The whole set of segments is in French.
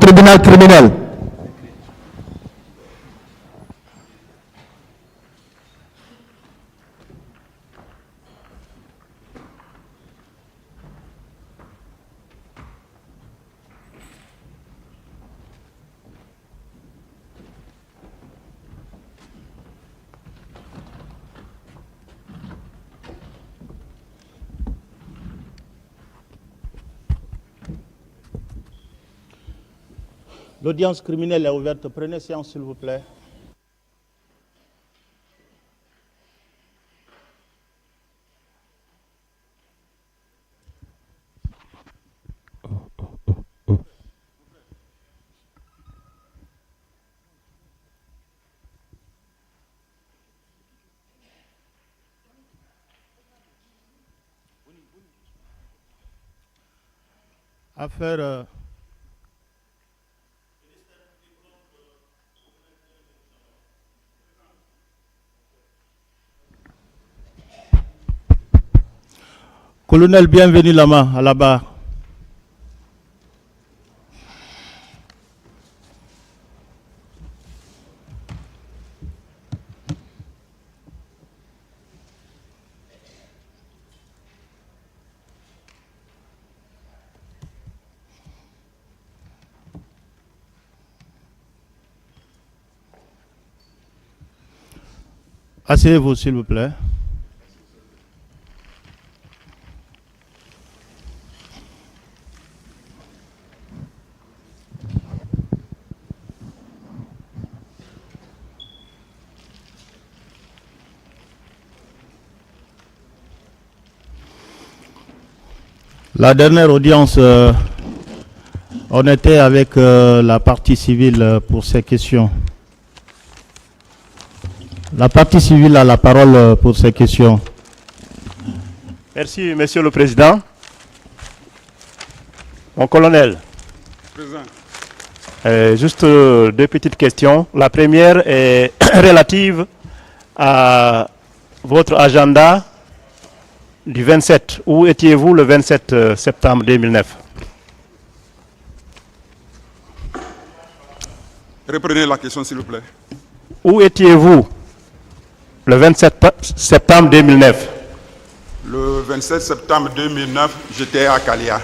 tribunal criminel. L'audience criminelle est ouverte. Prenez séance, s'il vous plaît. Affaire... Colonel, bienvenue là-bas. Asseyez-vous, s'il vous plaît. La dernière audience, on était avec la partie civile pour ces questions. La partie civile a la parole pour ces questions. Merci, Monsieur le Président. Mon colonel. Présent. Juste deux petites questions. La première est relative à votre agenda du 27. Où étiez-vous le 27 septembre 2009? Reprenez la question, s'il vous plaît. Où étiez-vous le 27 septembre 2009? Le 27 septembre 2009, j'étais à Kalia.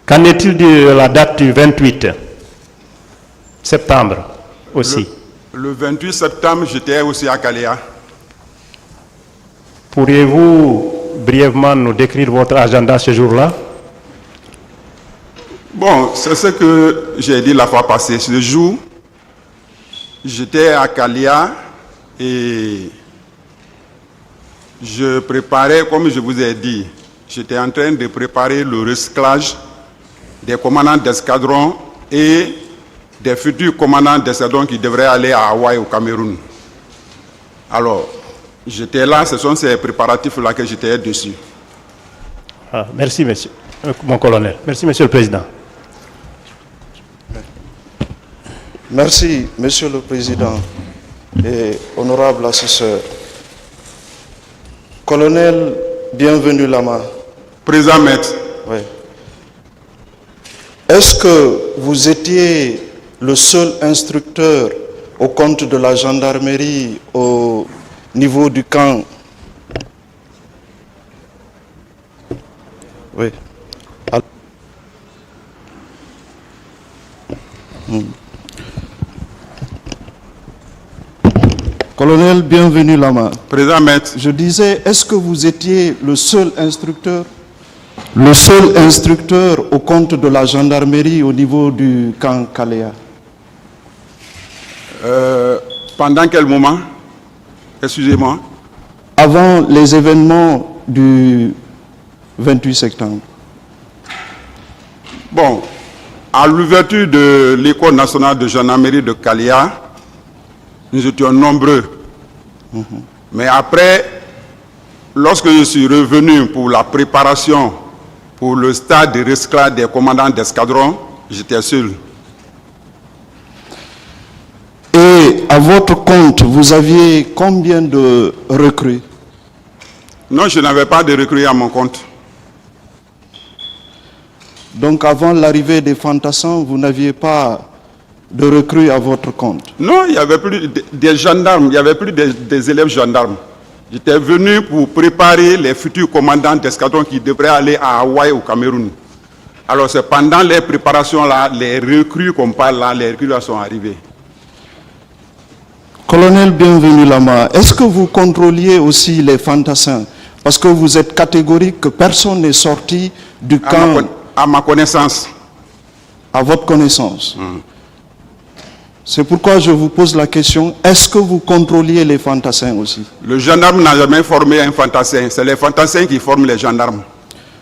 Qu'en est-il de la date du 28 septembre aussi? Le 28 septembre, j'étais aussi à Kalia. Pourriez-vous brièvement nous décrire votre agenda ce jour-là? Bon, c'est ce que j'ai dit la fois passée. Ce jour, j'étais à Kalia et je préparais, comme je vous ai dit, j'étais en train de préparer le recyclage des commandants d'escadron et des futurs commandants d'escadron qui devraient aller à Hawaï au Cameroun. Alors, j'étais là, ce sont ces préparatifs-là que j'étais dessus. Ah, merci, monsieur, mon colonel. Merci, monsieur le Président. Merci, Monsieur le Président et honorable assesseur. Colonel, bienvenue là-bas. Président Maître. Oui. Est-ce que vous étiez le seul instructeur au compte de la gendarmerie au niveau du camp? Oui. Colonel, bienvenue là-bas. Président Maître. Je disais, est-ce que vous étiez le seul instructeur? Le seul instructeur au compte de la gendarmerie au niveau du camp Kaléa. Pendant quel moment? Excusez-moi. Avant les événements du 28 septembre. Bon, à l'ouverture de l'école nationale de gendarmerie de Kaléa, nous étions nombreux. Mais après, lorsque je suis revenu pour la préparation pour le stade de recyclage des commandants d'escadron, j'étais seul. Et à votre compte, vous aviez combien de recrues? Non, je n'avais pas de recrues à mon compte. Donc avant l'arrivée des fantassins, vous n'aviez pas de recrues à votre compte? Non, il n'y avait plus des gendarmes, il n'y avait plus des élèves gendarmes. J'étais venu pour préparer les futurs commandants d'escadron qui devraient aller à Hawaï, au Cameroun. Alors c'est pendant les préparations là, les recrues qu'on parle là, les recrues là sont arrivées. Colonel Bienvenu Lama, est-ce que vous contrôliez aussi les fantassins? Parce que vous êtes catégorique que personne n'est sorti du camp. À ma connaissance. À votre connaissance. C'est pourquoi je vous pose la question, est-ce que vous contrôliez les fantassins aussi? Le gendarme n'a jamais formé un fantassin, c'est les fantassins qui forment les gendarmes.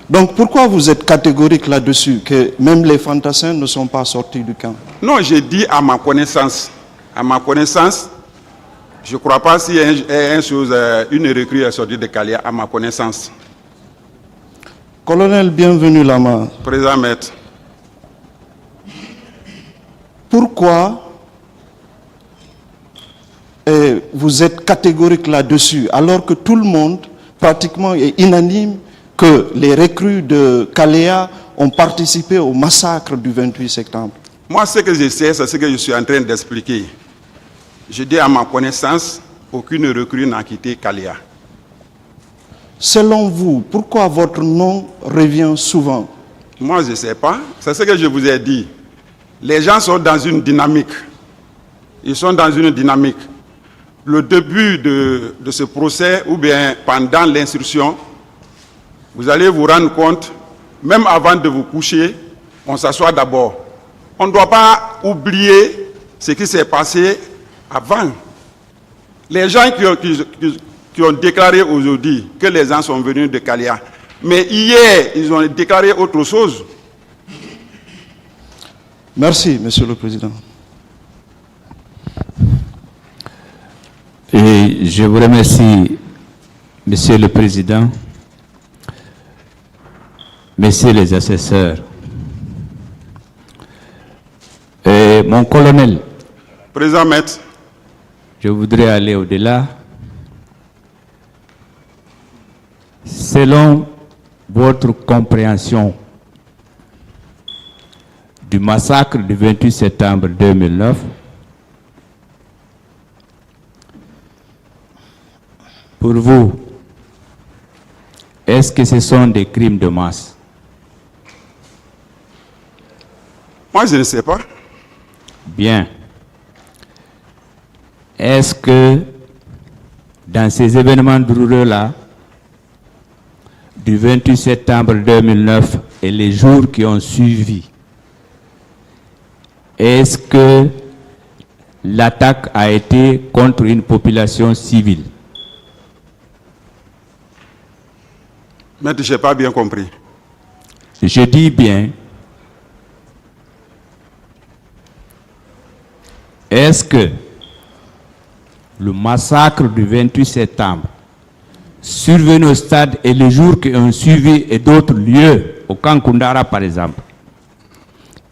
Donc pourquoi vous êtes catégorique là-dessus, que même les fantassins ne sont pas sortis du camp? Non, j'ai dit à ma connaissance. À ma connaissance, je ne crois pas si une recrue est sortie de Kalia, à ma connaissance. Colonel Bienvenu Lama. Président Maître. Pourquoi vous êtes catégorique là-dessus, alors que tout le monde, pratiquement, est unanime que les recrues de Kaléa ont participé au massacre du 28 septembre? Moi, ce que je sais, c'est ce que je suis en train d'expliquer. Je dis à ma connaissance, aucune recrue n'a quitté Kaléa. Selon vous, pourquoi votre nom revient souvent? Moi, je ne sais pas. C'est ce que je vous ai dit. Les gens sont dans une dynamique. Ils sont dans une dynamique. Le début de ce procès, ou bien pendant l'instruction, vous allez vous rendre compte, même avant de vous coucher, on s'assoit d'abord. On ne doit pas oublier ce qui s'est passé avant. Les gens qui ont déclaré aujourd'hui que les gens sont venus de Kalia, mais hier, ils ont déclaré autre chose. Merci, Monsieur le Président. Et je vous remercie, Monsieur le Président, Messieurs les assesseurs. Et mon colonel, Président Maître, je voudrais aller au-delà. Selon votre compréhension du massacre du 28 septembre 2009, pour vous, est-ce que ce sont des crimes de masse? moi je ne sais pas. Bien. Est-ce que dans ces événements douloureux-là, du 28 septembre 2009 et les jours qui ont suivi, est-ce que l'attaque a été contre une population civile? Maître, je n'ai pas bien compris. Je dis bien, est-ce que le massacre du 28 septembre, survenu au stade et les jours qui ont suivi et d'autres lieux, au camp Koundara par exemple,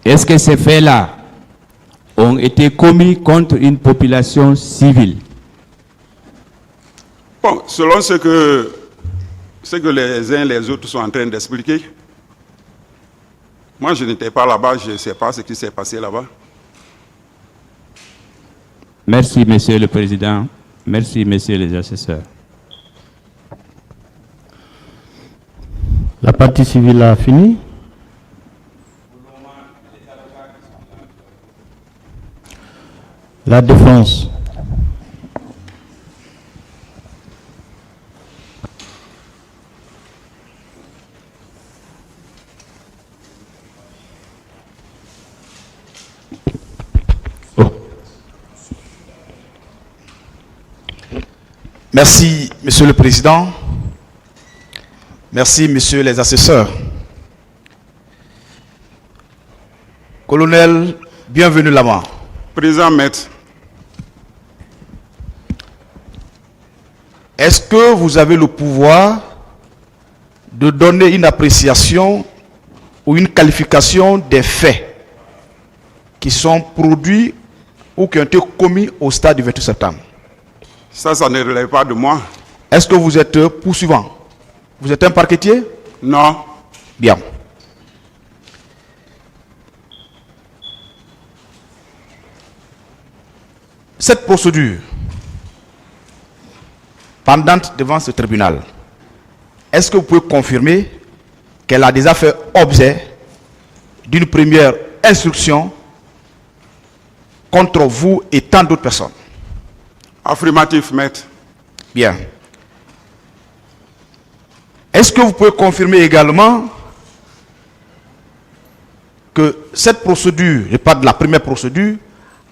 est-ce que ces faits-là ont été commis contre une population civile? Bon, selon ce que les uns et les autres sont en train d'expliquer, moi je n'étais pas là-bas, je ne sais pas ce qui s'est passé là-bas. Merci, Monsieur le Président. Merci, Messieurs les assesseurs. La partie civile a fini. La défense. Merci, Monsieur le Président. Merci, Messieurs les assesseurs. Colonel Bienvenu Lama. Président Maître, est-ce que vous avez le pouvoir de donner une appréciation ou une qualification des faits qui sont produits ou qui ont été commis au stade du 28 septembre? ça ne relève pas de moi. Est-ce que vous êtes poursuivant? Vous êtes un parquetier? Non. Bien. cette procédure pendante devant ce tribunal, est-ce que vous pouvez confirmer qu'elle a déjà fait objet d'une première instruction contre vous et tant d'autres personnes? Affirmatif, maître. Bien. Est-ce que vous pouvez confirmer également que cette procédure, je parle de la première procédure,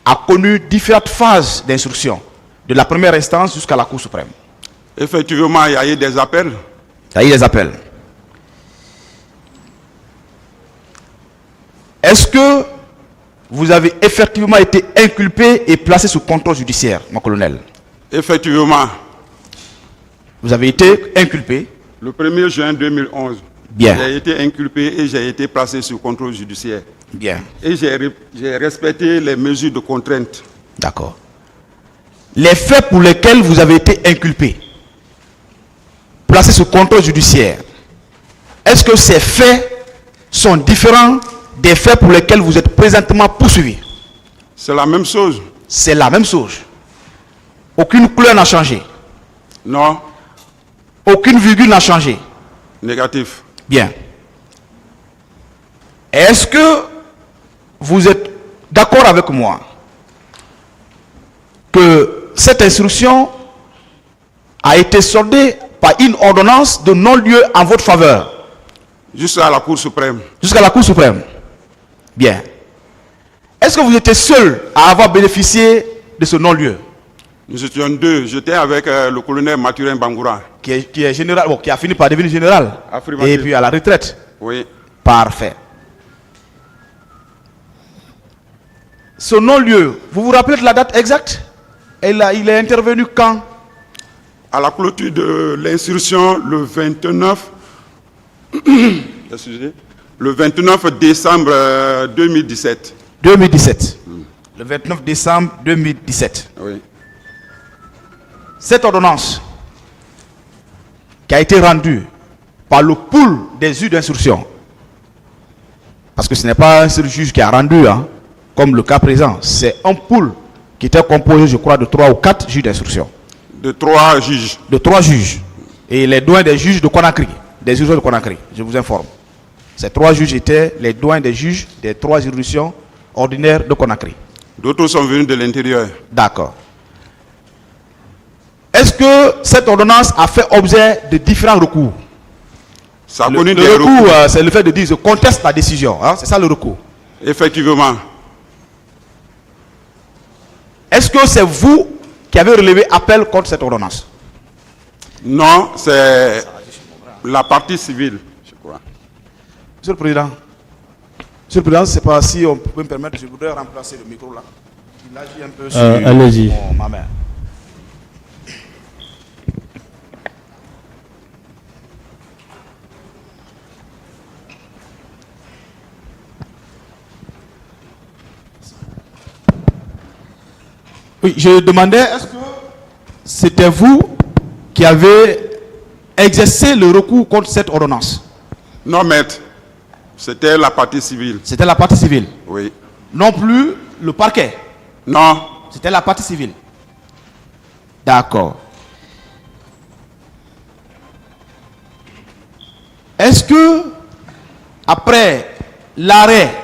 a connu différentes phases d'instruction, de la première instance jusqu'à la Cour suprême? Effectivement, il y a eu des appels. Il y a eu des appels. Est-ce que vous avez effectivement été inculpé et placé sous contrôle judiciaire, mon colonel? Effectivement. Vous avez été inculpé. Le 1er juin 2011. Bien. J'ai été inculpé et j'ai été placé sous contrôle judiciaire. Bien. Et j'ai respecté les mesures de contrainte. D'accord. Les faits pour lesquels vous avez été inculpé, placé sous contrôle judiciaire, est-ce que ces faits sont différents des faits pour lesquels vous êtes présentement poursuivi? C'est la même chose. C'est la même chose. Aucune couleur n'a changé. Non. Aucune virgule n'a changé. Négatif. Bien. Est-ce que vous êtes d'accord avec moi que cette instruction a été soldée par une ordonnance de non-lieu en votre faveur? Jusqu'à la Cour suprême. Jusqu'à la Cour suprême. Bien. Est-ce que vous étiez seul à avoir bénéficié de ce non-lieu? Nous étions deux. J'étais avec le colonel Mathurin Bangoura. Qui est général, bon, qui a fini par devenir général. Affirmatif. Et puis à la retraite. Oui. Parfait. Ce non-lieu, vous vous rappelez de la date exacte? Il est intervenu quand? À la clôture de l'instruction le 29 le 29 décembre 2017. 2017. Le 29 décembre 2017. Oui. Cette ordonnance qui a été rendue par le pool des juges d'instruction, parce que ce n'est pas un seul juge qui a rendu, hein, comme le cas présent, c'est un pool qui était composé, je crois, de 3 ou 4 juges d'instruction. De 3 juges. De 3 juges. Et les doyens des juges de Conakry, des juges de Conakry, je vous informe. Ces 3 juges étaient les doyens des juges des 3 juridictions ordinaires de Conakry. D'autres sont venus de l'intérieur. D'accord. Est-ce que cette ordonnance a fait objet de différents recours? Ça a Le connu des recours, c'est le fait de dire je conteste la décision. Hein, c'est ça le recours. Effectivement. Est-ce que c'est vous qui avez relevé appel contre cette ordonnance? Non, c'est la partie civile, je crois. Monsieur le Président, je ne sais pas si on peut me permettre, je voudrais remplacer le micro là. Il agit un peu sur allez-y. ma main. Oui, je demandais, est-ce que c'était vous qui avez exercé le recours contre cette ordonnance? Non, maître. C'était la partie civile. C'était la partie civile. Oui. Non plus le parquet. Non. C'était la partie civile. D'accord. Est-ce que, après l'arrêt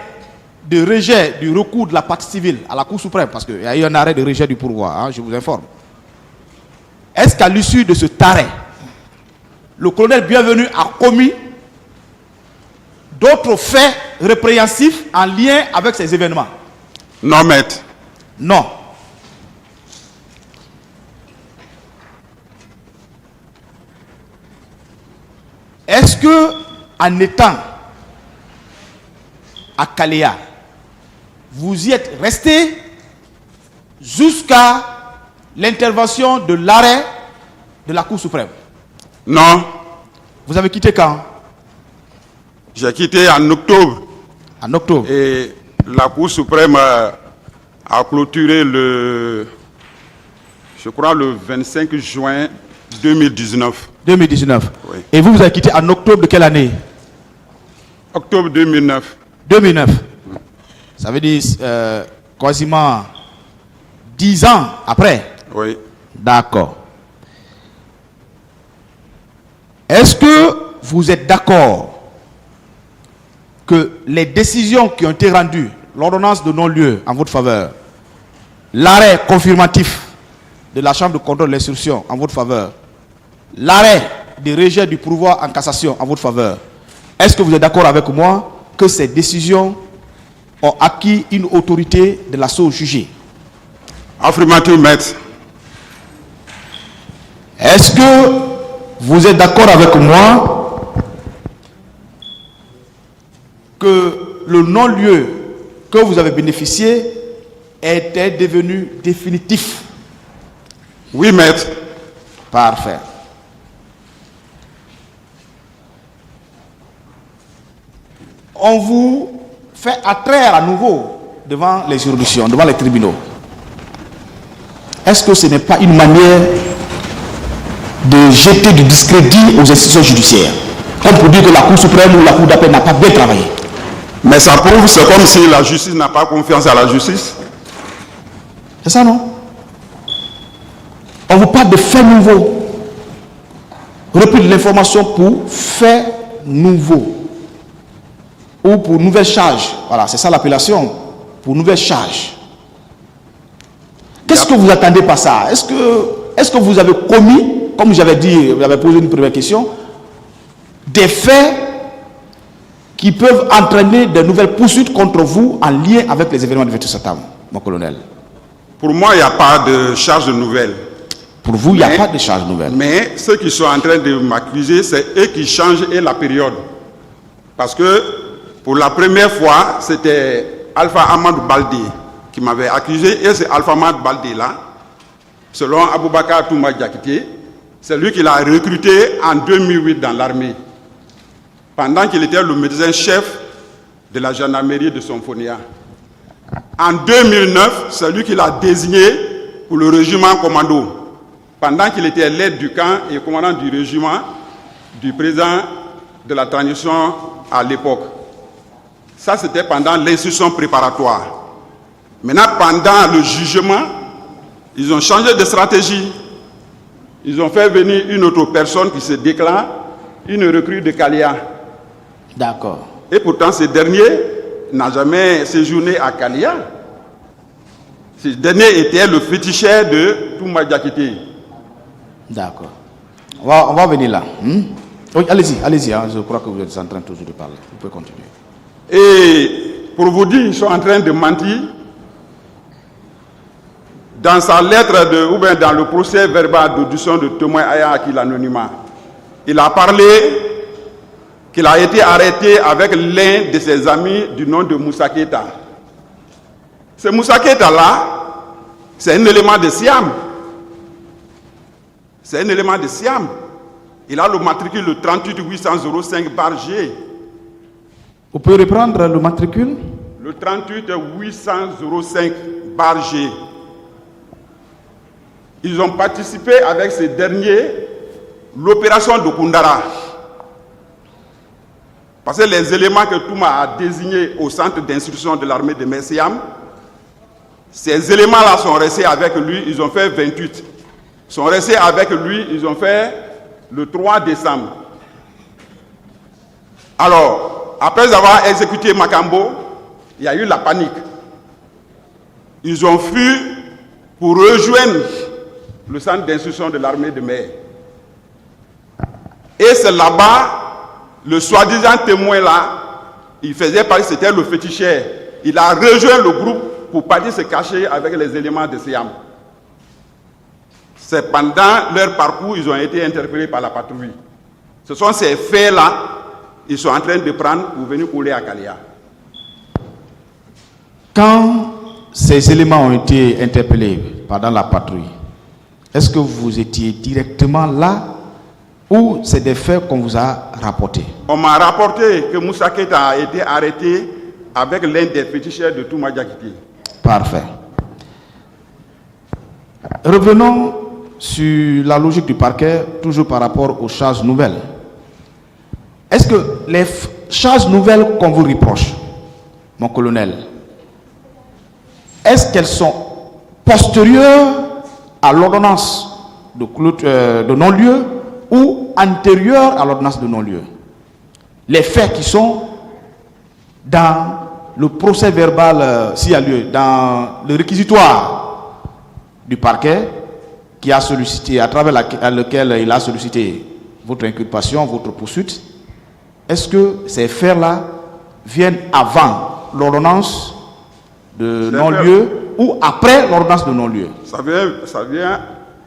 de rejet du recours de la partie civile à la Cour suprême, parce qu'il y a eu un arrêt de rejet du pourvoi, hein, je vous informe, est-ce qu'à l'issue de cet arrêt, le colonel Bienvenu a commis d'autres faits répréhensifs en lien avec ces événements? Non, maître. Non. Est-ce que, en étant à Kaléa, vous y êtes resté jusqu'à l'intervention de l'arrêt de la Cour suprême? Non. Vous avez quitté quand? J'ai quitté en octobre. En octobre. Et la Cour suprême a clôturé je crois le 25 juin 2019. 2019. Oui. Et vous avez quitté en octobre de quelle année? Octobre 2009. 2009. Ça veut dire quasiment 10 ans après. Oui. D'accord. Est-ce que vous êtes d'accord que les décisions qui ont été rendues, l'ordonnance de non-lieu en votre faveur, l'arrêt confirmatif de la Chambre de contrôle de l'instruction en votre faveur, l'arrêt de rejet du pourvoi en cassation en votre faveur, est-ce que vous êtes d'accord avec moi que ces décisions ont acquis une autorité de la chose jugée? Affirmative, maître. Est-ce que vous êtes d'accord avec moi que le non-lieu que vous avez bénéficié était devenu définitif? Oui, maître. Parfait. On vous fait attraire à nouveau devant les juridictions, devant les tribunaux. Est-ce que ce n'est pas une manière de jeter du discrédit aux institutions judiciaires, comme pour dire que la Cour suprême ou la Cour d'appel n'a pas bien travaillé? Mais ça prouve, c'est comme si la justice n'a pas confiance à la justice. C'est ça, non? On vous parle de faits nouveaux. Repris de l'information pour faits nouveaux. Ou pour nouvelles charges. Voilà, c'est ça l'appellation. Pour nouvelles charges. Qu'est-ce que vous attendez par ça? Est-ce que vous avez commis, comme j'avais dit, vous avez posé une première question, des faits qui peuvent entraîner de nouvelles poursuites contre vous en lien avec les événements du 28 septembre, mon colonel? Pour moi, il n'y a pas de charge nouvelle. Pour vous, il n'y a pas de charge nouvelle. Mais ceux qui sont en train de m'accuser, c'est eux qui changent et la période. Parce que pour la première fois, c'était Alpha Ahmad Baldé qui m'avait accusé. Et c'est Alpha Ahmad Baldé là, selon Aboubakar Touma Diakité, c'est lui qui l'a recruté en 2008 dans l'armée. Pendant qu'il était le médecin-chef de la gendarmerie de Somphonia. En 2009, c'est lui qui l'a désigné pour le régiment commando. Pendant qu'il était l'aide du camp et commandant du régiment du président de la transition à l'époque. Ça, c'était pendant l'instruction préparatoire. Maintenant, pendant le jugement, ils ont changé de stratégie. Ils ont fait venir une autre personne qui se déclare une recrue de Kalia. D'accord. Et pourtant, ce dernier n'a jamais séjourné à Kalia. Ce dernier était le féticheur de Touma Diakité. D'accord. On va venir là. Oui, allez-y. Hein, je crois que vous êtes en train toujours de parler. Vous pouvez continuer. Et pour vous dire, ils sont en train de mentir. Dans sa lettre ou bien dans le procès verbal d'audition de témoin Aya Akil Anonymat, il a parlé qu'il a été arrêté avec l'un de ses amis du nom de Moussa Keita. Ce Moussa Keita là, c'est un élément de Siam. C'est un élément de Siam. Il a le matricule le 38 805 G. Vous pouvez reprendre le matricule? Le 38 805 G. Ils ont participé avec ces derniers l'opération de Koundara. Parce que les éléments que Touma a désignés au centre d'instruction de l'armée de Messiam, ces éléments-là sont restés avec lui, ils ont fait 28. Ils sont restés avec lui, ils ont fait le 3 décembre. Alors, après avoir exécuté Makambo, il y a eu la panique. Ils ont fui pour rejoindre le centre d'instruction de l'armée de mer. Et c'est là-bas, le soi-disant témoin là, il faisait partie, c'était le féticheur. Il a rejoint le groupe pour partir se cacher avec les éléments de Siam. C'est pendant leur parcours, ils ont été interpellés par la patrouille. Ce sont ces faits-là, ils sont en train de prendre pour venir couler à Kalia. Quand ces éléments ont été interpellés pendant la patrouille, est-ce que vous étiez directement là ou c'est des faits qu'on vous a rapportés? On m'a rapporté que Moussa Keita a été arrêté avec l'un des féticheurs de Touma Diakité. Parfait. Revenons sur la logique du parquet, toujours par rapport aux charges nouvelles. Est-ce que les charges nouvelles qu'on vous reproche, mon colonel, est-ce qu'elles sont postérieure à l'ordonnance de non-lieu ou antérieure à l'ordonnance de non-lieu. Les faits qui sont dans le procès verbal, s'il y a lieu, dans le réquisitoire du parquet qui a sollicité, à travers lequel il a sollicité votre inculpation, votre poursuite, est-ce que ces faits-là viennent avant l'ordonnance de non-lieu ou après l'ordonnance de non-lieu? Ça vient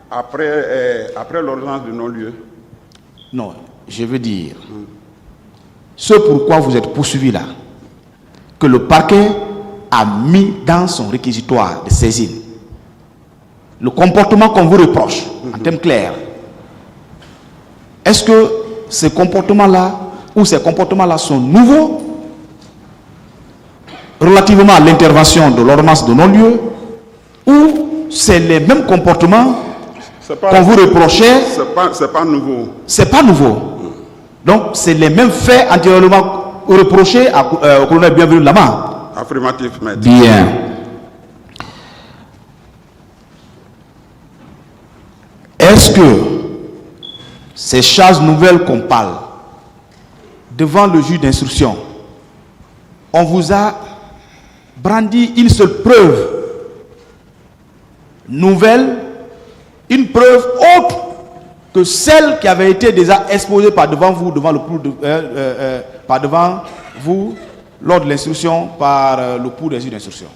après l'ordonnance de non-lieu. Non, je veux dire, ce pourquoi vous êtes poursuivi là, que le parquet a mis dans son réquisitoire de saisine, le comportement qu'on vous reproche, en termes clairs, est-ce que ces comportements-là ou ces comportements-là sont nouveaux relativement à l'intervention de l'ordonnance de non-lieu, ou c'est les mêmes comportements qu'on vous reprochait? C'est pas nouveau. C'est pas nouveau. Donc c'est les mêmes faits antérieurement reprochés au colonel Bienvenu Lama. Affirmatif, maître. Bien. Est-ce que ces charges nouvelles qu'on parle devant le juge d'instruction, on vous a brandi une seule preuve nouvelle, une preuve autre que celle qui avait été déjà exposée par devant vous, lors de l'instruction par le pouls des juges d'instruction?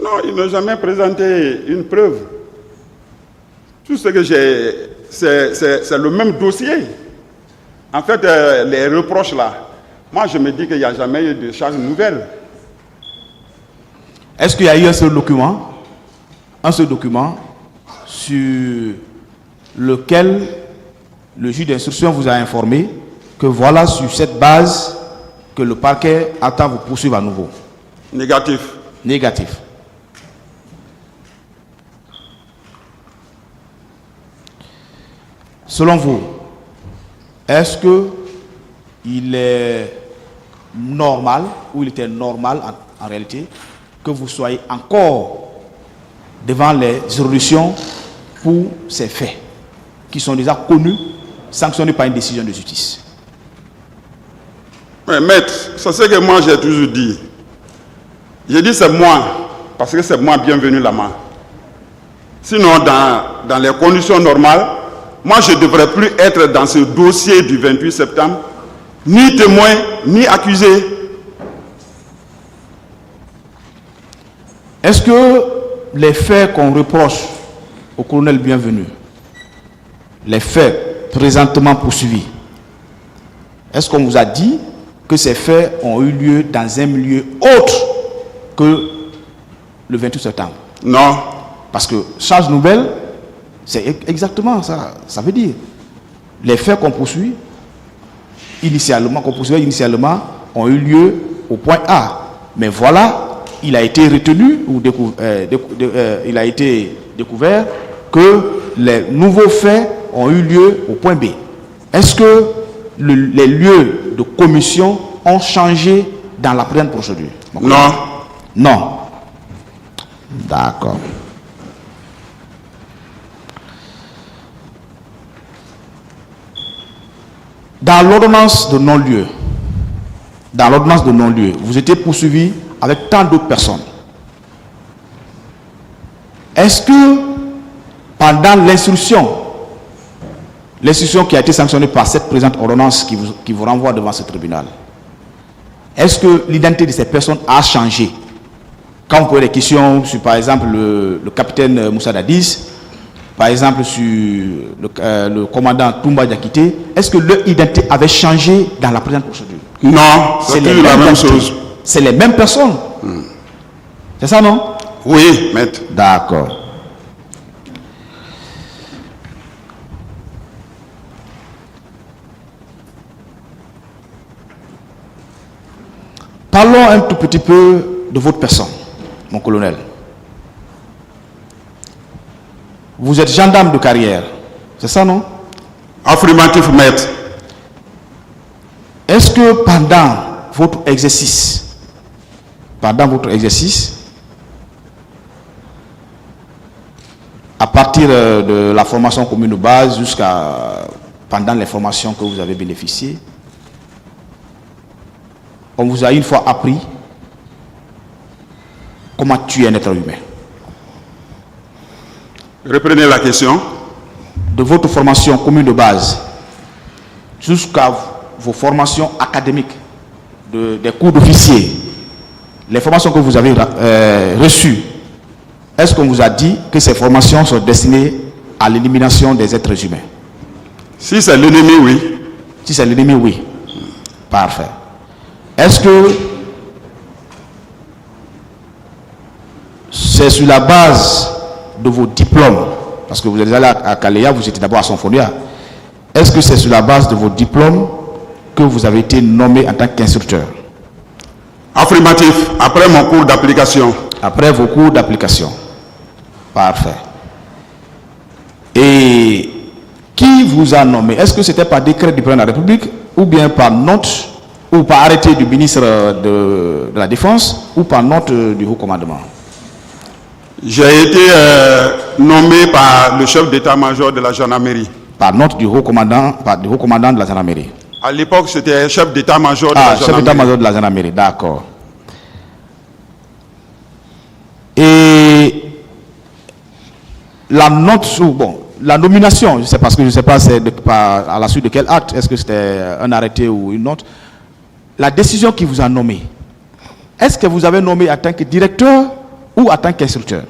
Non, il n'a jamais présenté une preuve. Tout ce que j'ai, c'est le même dossier. En fait, les reproches là, moi je me dis qu'il n'y a jamais eu de charge nouvelle. Est-ce qu'il y a eu un seul document sur lequel le juge d'instruction vous a informé que voilà sur cette base que le parquet attend vous poursuivre à nouveau? Négatif. Négatif. Selon vous, est-ce que il est normal, ou il était normal en réalité, que vous soyez encore devant les juridictions pour ces faits qui sont déjà connus, sanctionnés par une décision de justice? Mais maître, c'est ce que moi j'ai toujours dit. J'ai dit c'est moi, parce que c'est moi Bienvenu Lama. Sinon, dans les conditions normales, moi je ne devrais plus être dans ce dossier du 28 septembre, ni témoin, ni accusé. Est-ce que les faits qu'on reproche au colonel Bienvenu, les faits présentement poursuivis, est-ce qu'on vous a dit que ces faits ont eu lieu dans un milieu autre que le 28 septembre? Non. Parce que charge nouvelle, c'est exactement ça. Ça veut dire les faits qu'on poursuit initialement, ont eu lieu au point A. Mais voilà, il a été retenu ou il a été découvert que les nouveaux faits ont eu lieu au point B. Est-ce que les lieux de commission ont changé dans la présente procédure? Non. Non. D'accord. Dans l'ordonnance de non-lieu, vous étiez poursuivi avec tant d'autres personnes. Est-ce que pendant l'instruction qui a été sanctionnée par cette présente ordonnance qui vous renvoie devant ce tribunal, est-ce que l'identité de ces personnes a changé? Quand vous posez des questions sur, par exemple, le capitaine Moussa Dadis, par exemple, sur le commandant Toumba Diakité, est-ce que leur identité avait changé dans la présente procédure? Non, c'est la même chose. C'est les mêmes personnes. C'est ça, non? Oui, maître. D'accord. Parlons un tout petit peu de votre personne, mon colonel. Vous êtes gendarme de carrière, c'est ça, non? Affirmatif, maître. Est-ce que pendant votre exercice, à partir de la formation commune de base jusqu'à pendant les formations que vous avez bénéficiées, on vous a une fois appris comment tuer un être humain. Reprenez la question. De votre formation commune de base jusqu'à vos formations académiques, des cours d'officier, les formations que vous avez reçues, est-ce qu'on vous a dit que ces formations sont destinées à l'élimination des êtres humains? Si c'est l'ennemi, oui. Si c'est l'ennemi, oui. Parfait. Est-ce que c'est sur la base de vos diplômes, parce que vous êtes allé à Kalea, vous étiez d'abord à Sonfonia, est-ce que c'est sur la base de vos diplômes que vous avez été nommé en tant qu'instructeur? Affirmatif, après mon cours d'application. Après vos cours d'application. Parfait. Et qui vous a nommé? Est-ce que c'était par décret du président de la République, ou bien par note, ou par arrêté du ministre de la Défense, ou par note du haut commandement? J'ai été nommé par le chef d'état-major de la gendarmerie. Par note du haut commandant, de la gendarmerie. À l'époque, c'était chef d'état-major de la gendarmerie. Chef d'état-major de la gendarmerie, d'accord. Et la note, la nomination, je ne sais pas, je ne sais pas c'est à la suite de quel acte, est-ce que c'était un arrêté ou une note? La décision qui vous a nommé, est-ce que vous avez nommé en tant que directeur ou en tant qu'instructeur?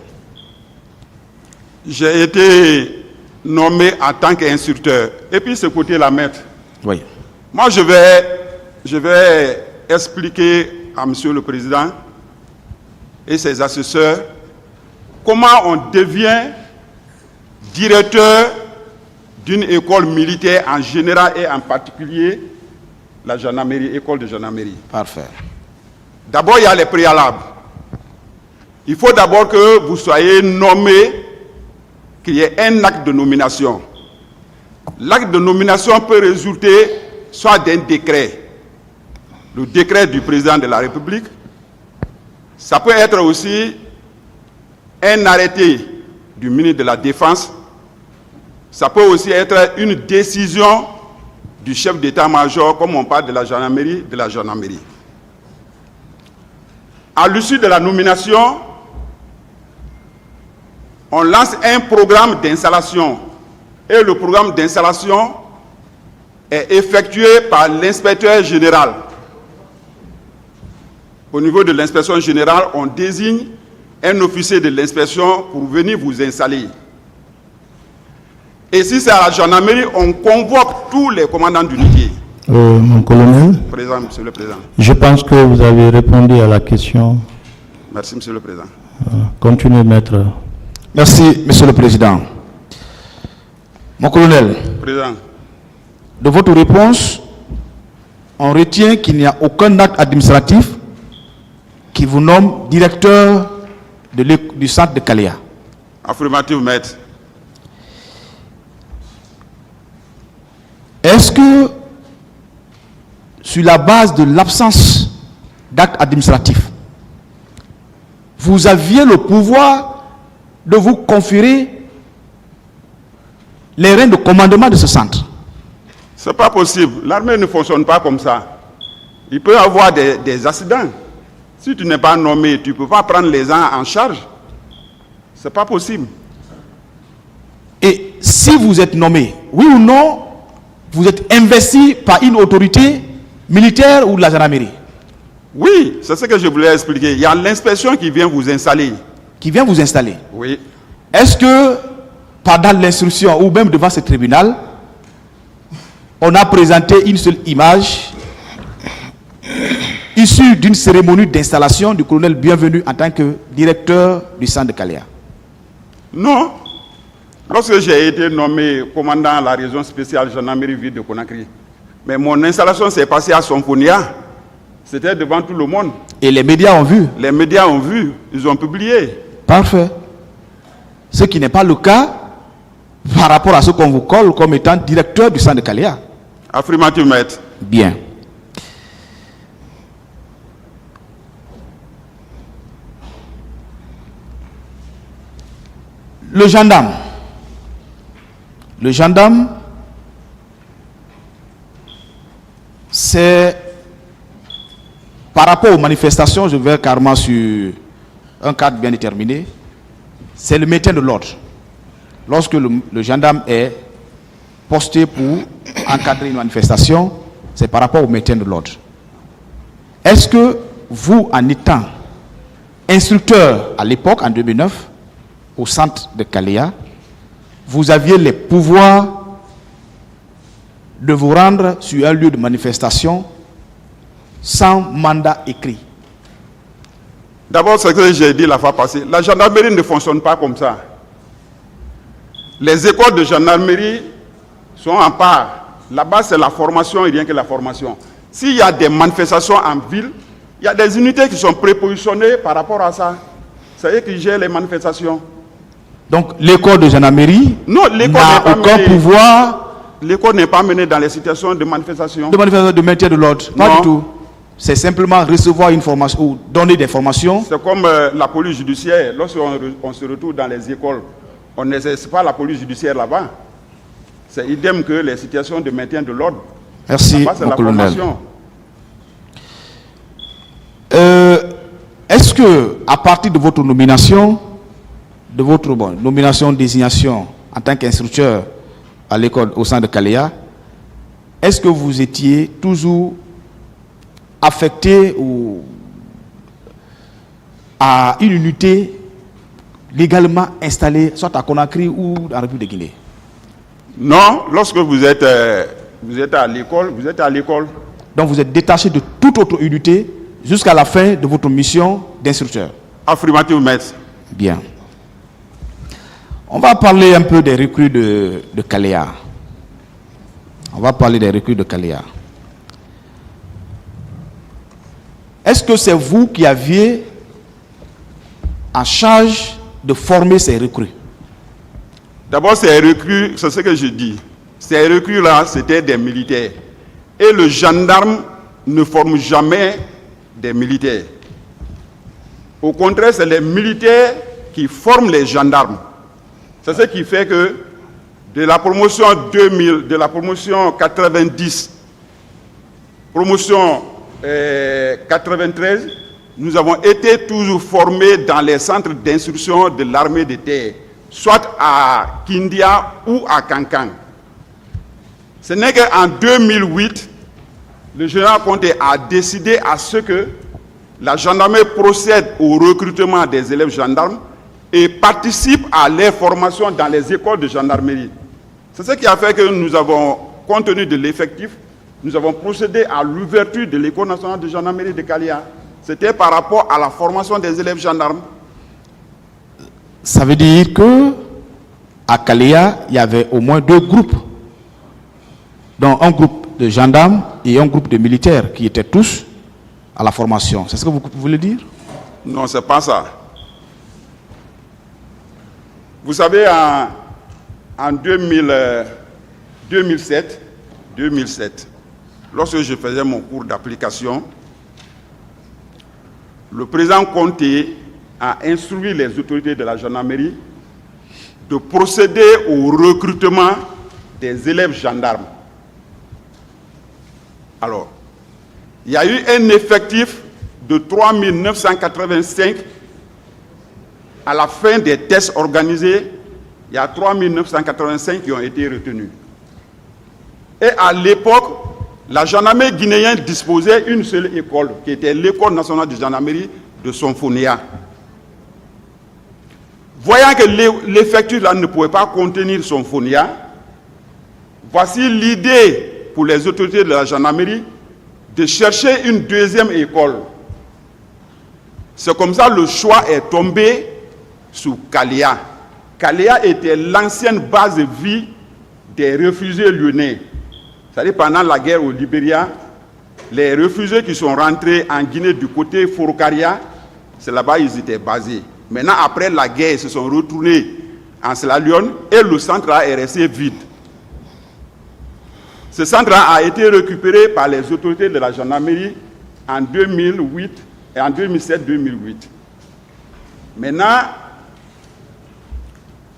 J'ai été nommé en tant qu'instructeur. Et puis ce côté-là, maître. Oui. Moi, je vais expliquer à Monsieur le Président et ses assesseurs comment on devient directeur d'une école militaire en général et en particulier la gendarmerie, école de gendarmerie. Parfait. D'abord, il y a les préalables. Il faut d'abord que vous soyez nommé, qu'il y ait un acte de nomination. L'acte de nomination peut résulter soit d'un décret, le décret du président de la République. Ça peut être aussi un arrêté du ministre de la Défense. Ça peut aussi être une décision du chef d'état-major, comme on parle de la gendarmerie, À l'issue de la nomination, on lance un programme d'installation. Et le programme d'installation est effectué par l'inspecteur général. Au niveau de l'inspection générale, on désigne un officier de l'inspection pour venir vous installer. Et si c'est à la gendarmerie, on convoque tous les commandants d'unité. Mon colonel, Présent, Monsieur le Président. je pense que vous avez répondu à la question. Merci, Monsieur le Président. Continuez, maître. Merci, Monsieur le Président. Mon colonel, Président. de votre réponse, on retient qu'il n'y a aucun acte administratif qui vous nomme directeur du centre de Kalea. Affirmative, maître. Est-ce que, sur la base de l'absence d'acte administratif, vous aviez le pouvoir de vous conférer les rênes de commandement de ce centre? Ce n'est pas possible. L'armée ne fonctionne pas comme ça. Il peut y avoir des accidents. Si tu n'es pas nommé, tu ne peux pas prendre les gens en charge. Ce n'est pas possible. Et si vous êtes nommé, oui ou non, vous êtes investi par une autorité militaire ou de la gendarmerie? Oui, c'est ce que je voulais expliquer. Il y a l'inspection qui vient vous installer. Qui vient vous installer. Oui. Est-ce que, pendant l'instruction ou même devant ce tribunal, on a présenté une seule image issue d'une cérémonie d'installation du colonel Bienvenu en tant que directeur du centre de Kalea? Non. Lorsque j'ai été nommé commandant à la région spéciale gendarmerie ville de Conakry, mais mon installation s'est passée à Sonfonia. C'était devant tout le monde. Et les médias ont vu? Les médias ont vu, ils ont publié. Parfait. Ce qui n'est pas le cas par rapport à ce qu'on vous colle comme étant directeur du centre de Kalea. Affirmative, maître. Bien. Le gendarme, c'est par rapport aux manifestations, je vais carrément sur un cadre bien déterminé, c'est le maintien de l'ordre. Lorsque le gendarme est posté pour encadrer une manifestation, c'est par rapport au maintien de l'ordre. Est-ce que vous, en étant instructeur à l'époque, en 2009, au centre de Kalea, vous aviez les pouvoirs de vous rendre sur un lieu de manifestation sans mandat écrit? D'abord, c'est ce que j'ai dit la fois passée. La gendarmerie ne fonctionne pas comme ça. Les écoles de gendarmerie sont en part. Là-bas, c'est la formation et rien que la formation. S'il y a des manifestations en ville, il y a des unités qui sont prépositionnées par rapport à ça. C'est eux qui gèrent les manifestations. Donc, l'école de gendarmerie n'a aucun pouvoir. L'école n'est pas menée dans les situations de manifestation. De maintien de l'ordre. Pas du tout. C'est simplement recevoir une formation ou donner des formations. C'est comme la police judiciaire. Lorsqu'on se retrouve dans les écoles, on n'exerce pas la police judiciaire là-bas. C'est idem que les situations de maintien de l'ordre. Merci, mon colonel. Est-ce que, à partir de votre nomination, désignation en tant qu'instructeur à l'école au sein de Kalea, est-ce que vous étiez toujours affecté à une unité légalement installée, soit à Conakry ou en République de Guinée? Non, lorsque vous êtes à l'école, vous êtes à l'école. Donc vous êtes détaché de toute autre unité jusqu'à la fin de votre mission d'instructeur? Affirmative, maître. Bien. On va parler un peu des recrues de Kalea. Est-ce que c'est vous qui aviez en charge de former ces recrues? D'abord, ces recrues, c'est ce que je dis. Ces recrues-là, c'était des militaires. Et le gendarme ne forme jamais des militaires. Au contraire, c'est les militaires qui forment les gendarmes. C'est ce qui fait que de la promotion 2000, de la promotion 90, promotion 93, nous avons été toujours formés dans les centres d'instruction de l'armée de terre, soit à Kindia ou à Kankan. Ce n'est qu'en 2008, le général Conté a décidé à ce que la gendarmerie procède au recrutement des élèves gendarmes et participe à leur formation dans les écoles de gendarmerie. C'est ce qui a fait que nous avons, compte tenu de l'effectif, nous avons procédé à l'ouverture de l'école nationale de gendarmerie de Kalea. C'était par rapport à la formation des élèves gendarmes. Ça veut dire que à Kalea, il y avait au moins 2 groupes. Donc un groupe de gendarmes et un groupe de militaires qui étaient tous à la formation. C'est ce que vous voulez dire? Non, c'est pas ça. Vous savez, en 2007, lorsque je faisais mon cours d'application, le président Conté a instruit les autorités de la gendarmerie de procéder au recrutement des élèves gendarmes. Alors, il y a eu un effectif de 3 985 à la fin des tests organisés. Il y a 3 985 qui ont été retenus. Et à l'époque, la gendarmerie guinéenne disposait d'une seule école, qui était l'école nationale de gendarmerie de Sonfonia. Voyant que l'effectif là ne pouvait pas contenir Sonfonia, voici l'idée pour les autorités de la gendarmerie de chercher une deuxième école. C'est comme ça que le choix est tombé sur Kalea. Kalea était l'ancienne base de vie des réfugiés lyonnais. C'est-à-dire pendant la guerre au Libéria, les réfugiés qui sont rentrés en Guinée du côté Forokaria, c'est là-bas qu'ils étaient basés. Maintenant, après la guerre, ils se sont retournés en Sierra Leone et le centre est resté vide. Ce centre a été récupéré par les autorités de la gendarmerie en 2008 et en 2007-2008. Maintenant,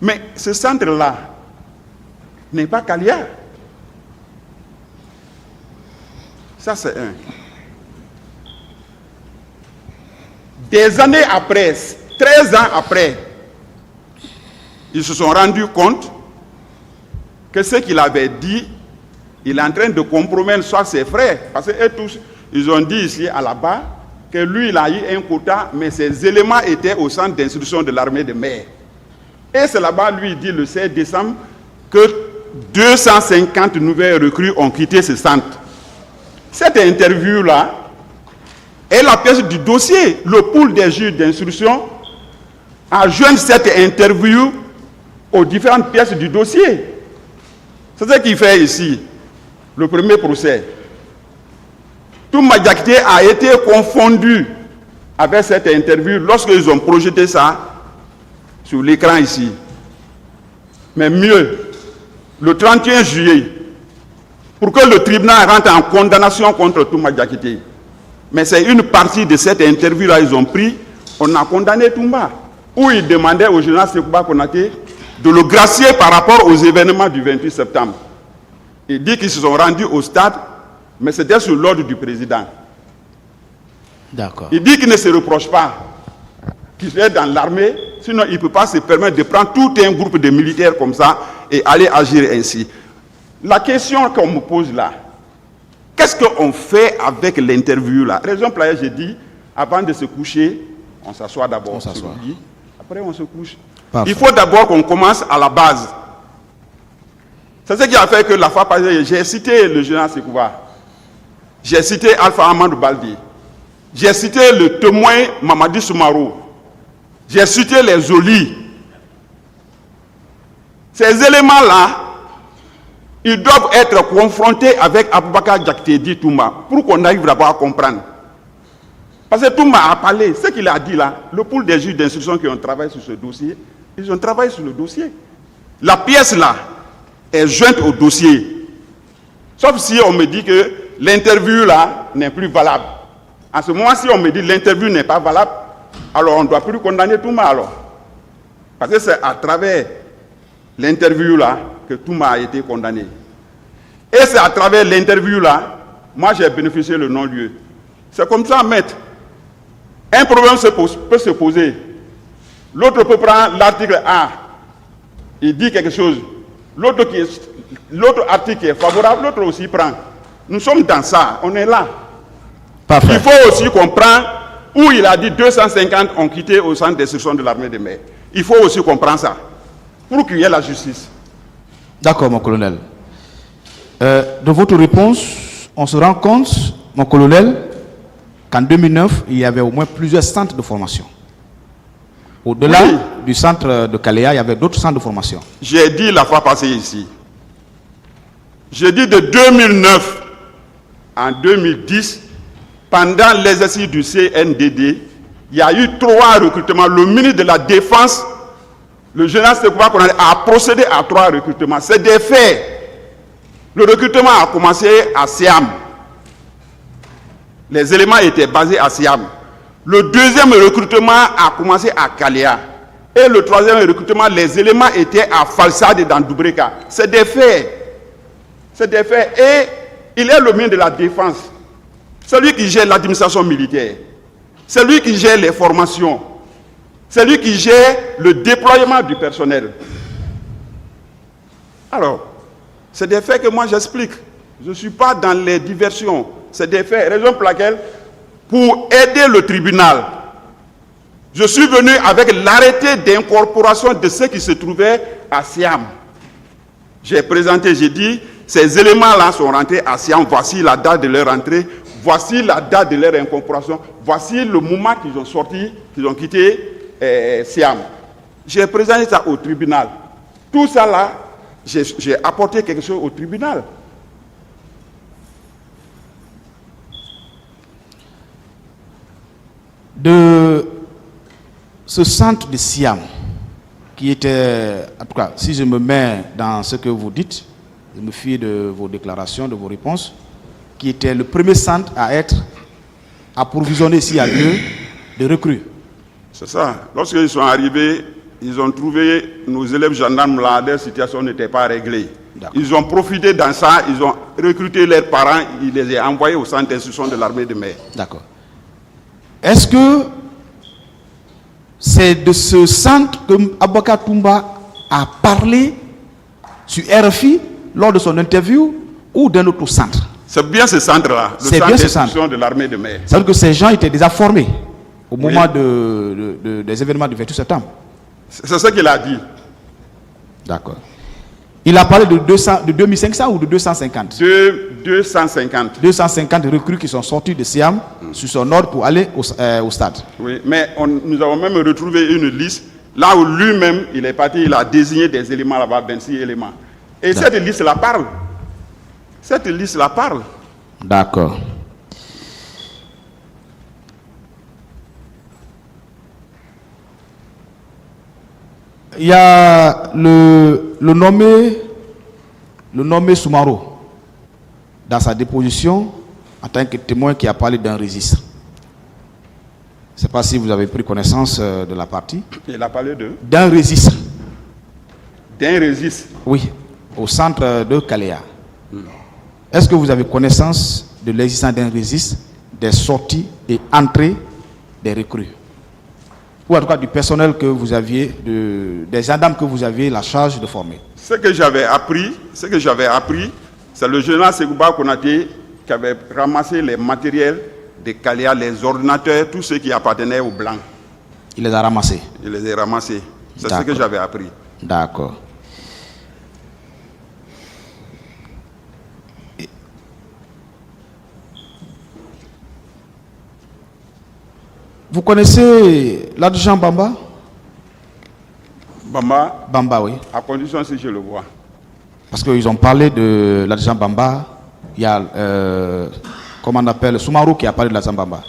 Mais ce centre-là n'est pas Kalia. Ça, c'est un. Des années après, 13 ans après, ils se sont rendus compte que ce qu'il avait dit, il est en train de compromettre soit ses frères. Parce qu'eux tous, ils ont dit ici à la barre que lui, il a eu un quota, mais ses éléments étaient au centre d'instruction de l'armée de mer. Et c'est là-bas, lui, il dit le 16 décembre que 250 nouvelles recrues ont quitté ce centre. Cette interview-là est la pièce du dossier. Le pool des juges d'instruction a joint cette interview aux différentes pièces du dossier. C'est ce qu'il fait ici, le premier procès. Touma Diakité a été confondu avec cette interview lorsqu'ils ont projeté ça sur l'écran ici. Mais mieux, le 31 juillet, pour que le tribunal rentre en condamnation contre Touma Diakité. Mais c'est une partie de cette interview-là ils ont pris, on a condamné Touma, où il demandait au général Sekouba Konaté de le gracier par rapport aux événements du 28 septembre. Il dit qu'ils se sont rendus au stade, mais c'était sur l'ordre du président. D'accord. Il dit qu'il ne se reproche pas qu'il est dans l'armée, sinon il ne peut pas se permettre de prendre tout un groupe de militaires comme ça et aller agir ainsi. La question qu'on me pose là, qu'est-ce qu'on fait avec l'interview là? Raison pour laquelle j'ai dit, avant de se coucher, on s'assoit d'abord sur le lit, après on se couche. Parfait. Il faut d'abord qu'on commence à la base. C'est ce qui a fait que la fois passée, j'ai cité le général Sekouba, j'ai cité Alpha Amadou Baldi, j'ai cité le témoin Mamadi Soumarou, j'ai cité les Oli. Ces éléments-là, ils doivent être confrontés avec Aboubakar Diakité dit Touma pour qu'on arrive d'abord à comprendre. Parce que Touma a parlé, ce qu'il a dit là, le pool des juges d'instruction qui ont travaillé sur ce dossier, ils ont travaillé sur le dossier. La pièce là est jointe au dossier. Sauf si on me dit que l'interview là n'est plus valable. À ce moment, si on me dit l'interview n'est pas valable, alors on ne doit plus condamner Touma alors. Parce que c'est à travers l'interview là que Touma a été condamné. Et c'est à travers l'interview là, moi j'ai bénéficié le non-lieu. C'est comme ça, maître. Un problème peut se poser. L'autre peut prendre l'article A. Il dit quelque chose. L'autre article qui est favorable, l'autre aussi prend. Nous sommes dans ça, on est là. Parfait. Il faut aussi comprendre où il a dit 250 ont quitté au centre d'instruction de l'armée de mer. Il faut aussi comprendre ça. Pour qu'il y ait la justice. D'accord, mon colonel. De votre réponse, on se rend compte, mon colonel, qu'en 2009, il y avait au moins plusieurs centres de formation. Au-delà du centre de Kaléa, il y avait d'autres centres de formation. J'ai dit la fois passée ici. J'ai dit de 2009 en 2010, pendant l'exercice du CNDD, il y a eu 3 recrutements. Le ministre de la Défense, le général Sekouba Konaté, a procédé à 3 recrutements. C'est des faits. Le recrutement a commencé à Siam. Les éléments étaient basés à Siam. Le deuxième recrutement a commencé à Kaléa. Et le troisième recrutement, les éléments étaient à Falsade dans Doubreka. C'est des faits. C'est des faits. Et il est le ministre de la Défense. C'est lui qui gère l'administration militaire. C'est lui qui gère les formations. C'est lui qui gère le déploiement du personnel. Alors, c'est des faits que moi j'explique. Je ne suis pas dans les diversions. C'est des faits. Raison pour laquelle, pour aider le tribunal, je suis venu avec l'arrêté d'incorporation de ceux qui se trouvaient à Siam. J'ai présenté, j'ai dit, ces éléments-là sont rentrés à Siam. Voici la date de leur entrée. Voici la date de leur incorporation. Voici le moment qu'ils ont sorti, qu'ils ont quitté Siam. J'ai présenté ça au tribunal. Tout ça là, j'ai apporté quelque chose au tribunal. De ce centre de Siam, qui était, en tout cas, si je me mets dans ce que vous dites, je me fie de vos déclarations, de vos réponses, qui était le premier centre à être approvisionné ici à Dieu de recrues. C'est ça. Lorsqu'ils sont arrivés, ils ont trouvé nos élèves gendarmes là, leur situation n'était pas réglée. D'accord. Ils ont profité dans ça, ils ont recruté leurs parents, ils les ont envoyés au centre d'instruction de l'armée de mer. D'accord. Est-ce que c'est de ce centre que Aboubacar Toumba a parlé sur RFI lors de son interview ou d'un autre centre? C'est bien ce centre-là, le C'est centre bien ce d'instruction de l'armée de mer. Ça veut dire que ces gens étaient déjà formés au moment Oui. des événements du 28 septembre. C'est ce qu'il a dit. D'accord. Il a parlé de 2500 ou de 250? De 250. 250 recrues qui sont sortis de Siam sur son ordre pour aller au stade. Oui, mais nous avons même retrouvé une liste, là où lui-même, il est parti, il a désigné des éléments là-bas, 26 éléments. Et cette liste-là parle. Cette liste-là parle. D'accord. Il y a le nommé Soumaro dans sa déposition en tant que témoin qui a parlé d'un registre. Je ne sais pas si vous avez pris connaissance de la partie. Il a parlé d'un registre. D'un registre. Oui, au centre de Kaléa. Est-ce que vous avez connaissance de l'existence d'un registre des sorties et entrées des recrues? Ou en tout cas du personnel que vous aviez, des gendarmes que vous aviez la charge de former? Ce que j'avais appris, c'est le général Ségouba Konaté qui avait ramassé les matériels de Kaléa, les ordinateurs, tout ce qui appartenait aux Blancs. Il les a ramassés? Il les a ramassés. C'est ce que j'avais appris. D'accord. Vous connaissez l'adjudant Bamba? Bamba, oui. À condition si je le vois. Parce qu'ils ont parlé de l'adjudant Bamba. Il y a, comment on appelle, Soumaro qui a parlé de l'adjudant Bamba.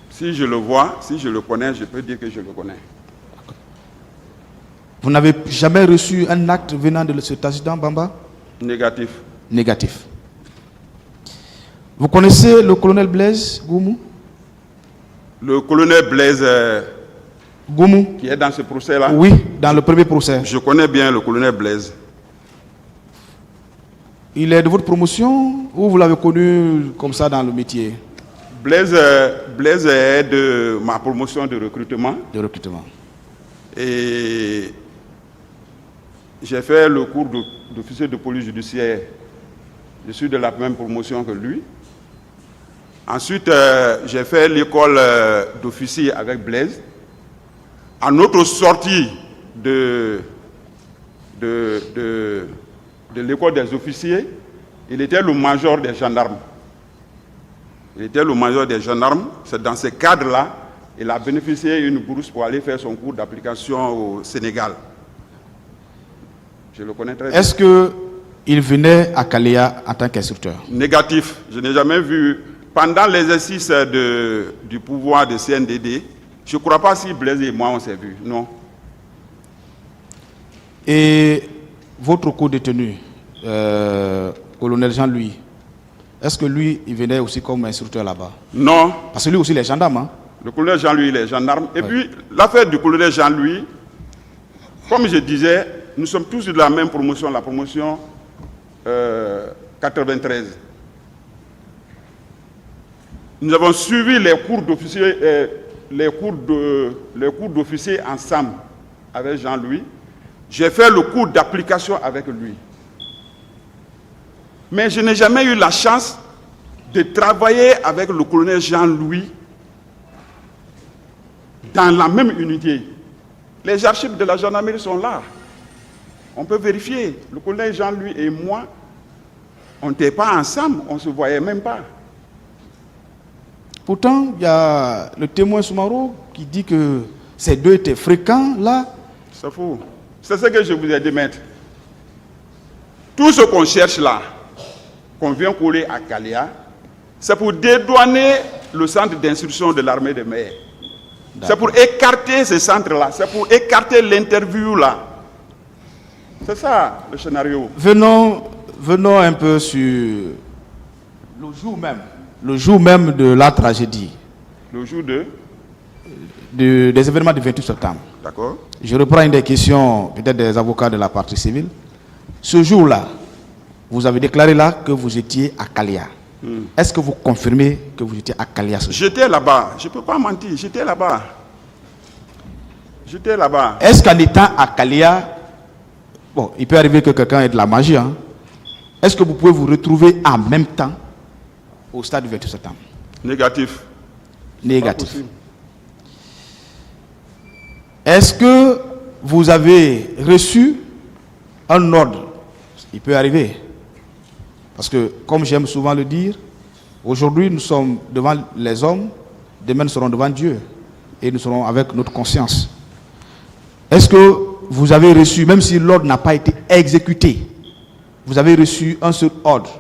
Si je le vois, si je le connais, je peux dire que je le connais. Vous n'avez jamais reçu un acte venant de cet adjudant Bamba? Négatif. Négatif. Vous connaissez le colonel Blaise Goumou? Le colonel Blaise Goumou, qui est dans ce procès-là? Oui, dans le premier procès. Je connais bien le colonel Blaise. Il est de votre promotion ou vous l'avez connu comme ça dans le métier? Blaise est de ma promotion de recrutement. De recrutement. Et j'ai fait le cours d'officier de police judiciaire. Je suis de la même promotion que lui. Ensuite, j'ai fait l'école d'officier avec Blaise. À notre sortie de l'école des officiers, il était le major des gendarmes. C'est dans ce cadre-là, il a bénéficié d'une bourse pour aller faire son cours d'application au Sénégal. Je le connais très bien. Est-ce qu'il venait à Kaléa en tant qu'instructeur? Négatif. Je n'ai jamais vu. Pendant l'exercice du pouvoir de CNDD, je ne crois pas si Blaise et moi on s'est vus. Non. Et votre co-détenu, colonel Jean-Louis, est-ce que lui, il venait aussi comme instructeur là-bas? Non. Parce que lui aussi, il est gendarme. Hein? Le colonel Jean-Louis, il est gendarme. Et puis, l'affaire du colonel Jean-Louis, comme je disais, nous sommes tous de la même promotion, la promotion 93. Nous avons suivi les cours d'officier, les cours d'officier ensemble avec Jean-Louis. J'ai fait le cours d'application avec lui. Mais je n'ai jamais eu la chance de travailler avec le colonel Jean-Louis dans la même unité. Les archives de la gendarmerie sont là. On peut vérifier. Le colonel Jean-Louis et moi, on n'était pas ensemble, on ne se voyait même pas. Pourtant, il y a le témoin Soumaro qui dit que ces deux étaient fréquents là. C'est faux. C'est ce que je vous ai dit, maître. Tout ce qu'on cherche là, qu'on vient coller à Kaléa, c'est pour dédouaner le centre d'instruction de l'armée de mer. C'est pour écarter ce centre-là, c'est pour écarter l'interview là. C'est ça le scénario. Venons un peu sur le jour même de la tragédie. Le jour de des événements du 28 septembre. D'accord. Je reprends une des questions peut-être des avocats de la partie civile. Ce jour-là, vous avez déclaré là que vous étiez à Kalia. Est-ce que vous confirmez que vous étiez à Kalia ce jour? J'étais là-bas. Je ne peux pas mentir. J'étais là-bas. J'étais là-bas. Est-ce qu'en étant à Kalia, bon, il peut arriver que quelqu'un ait de la magie, hein? Est-ce que vous pouvez vous retrouver en même temps au stade du 28 septembre? Négatif. Négatif. Est-ce que vous avez reçu un ordre? Il peut arriver. Parce que, comme j'aime souvent le dire, aujourd'hui nous sommes devant les hommes, demain nous serons devant Dieu. Et nous serons avec notre conscience. Est-ce que vous avez reçu, même si l'ordre n'a pas été exécuté, vous avez reçu un seul ordre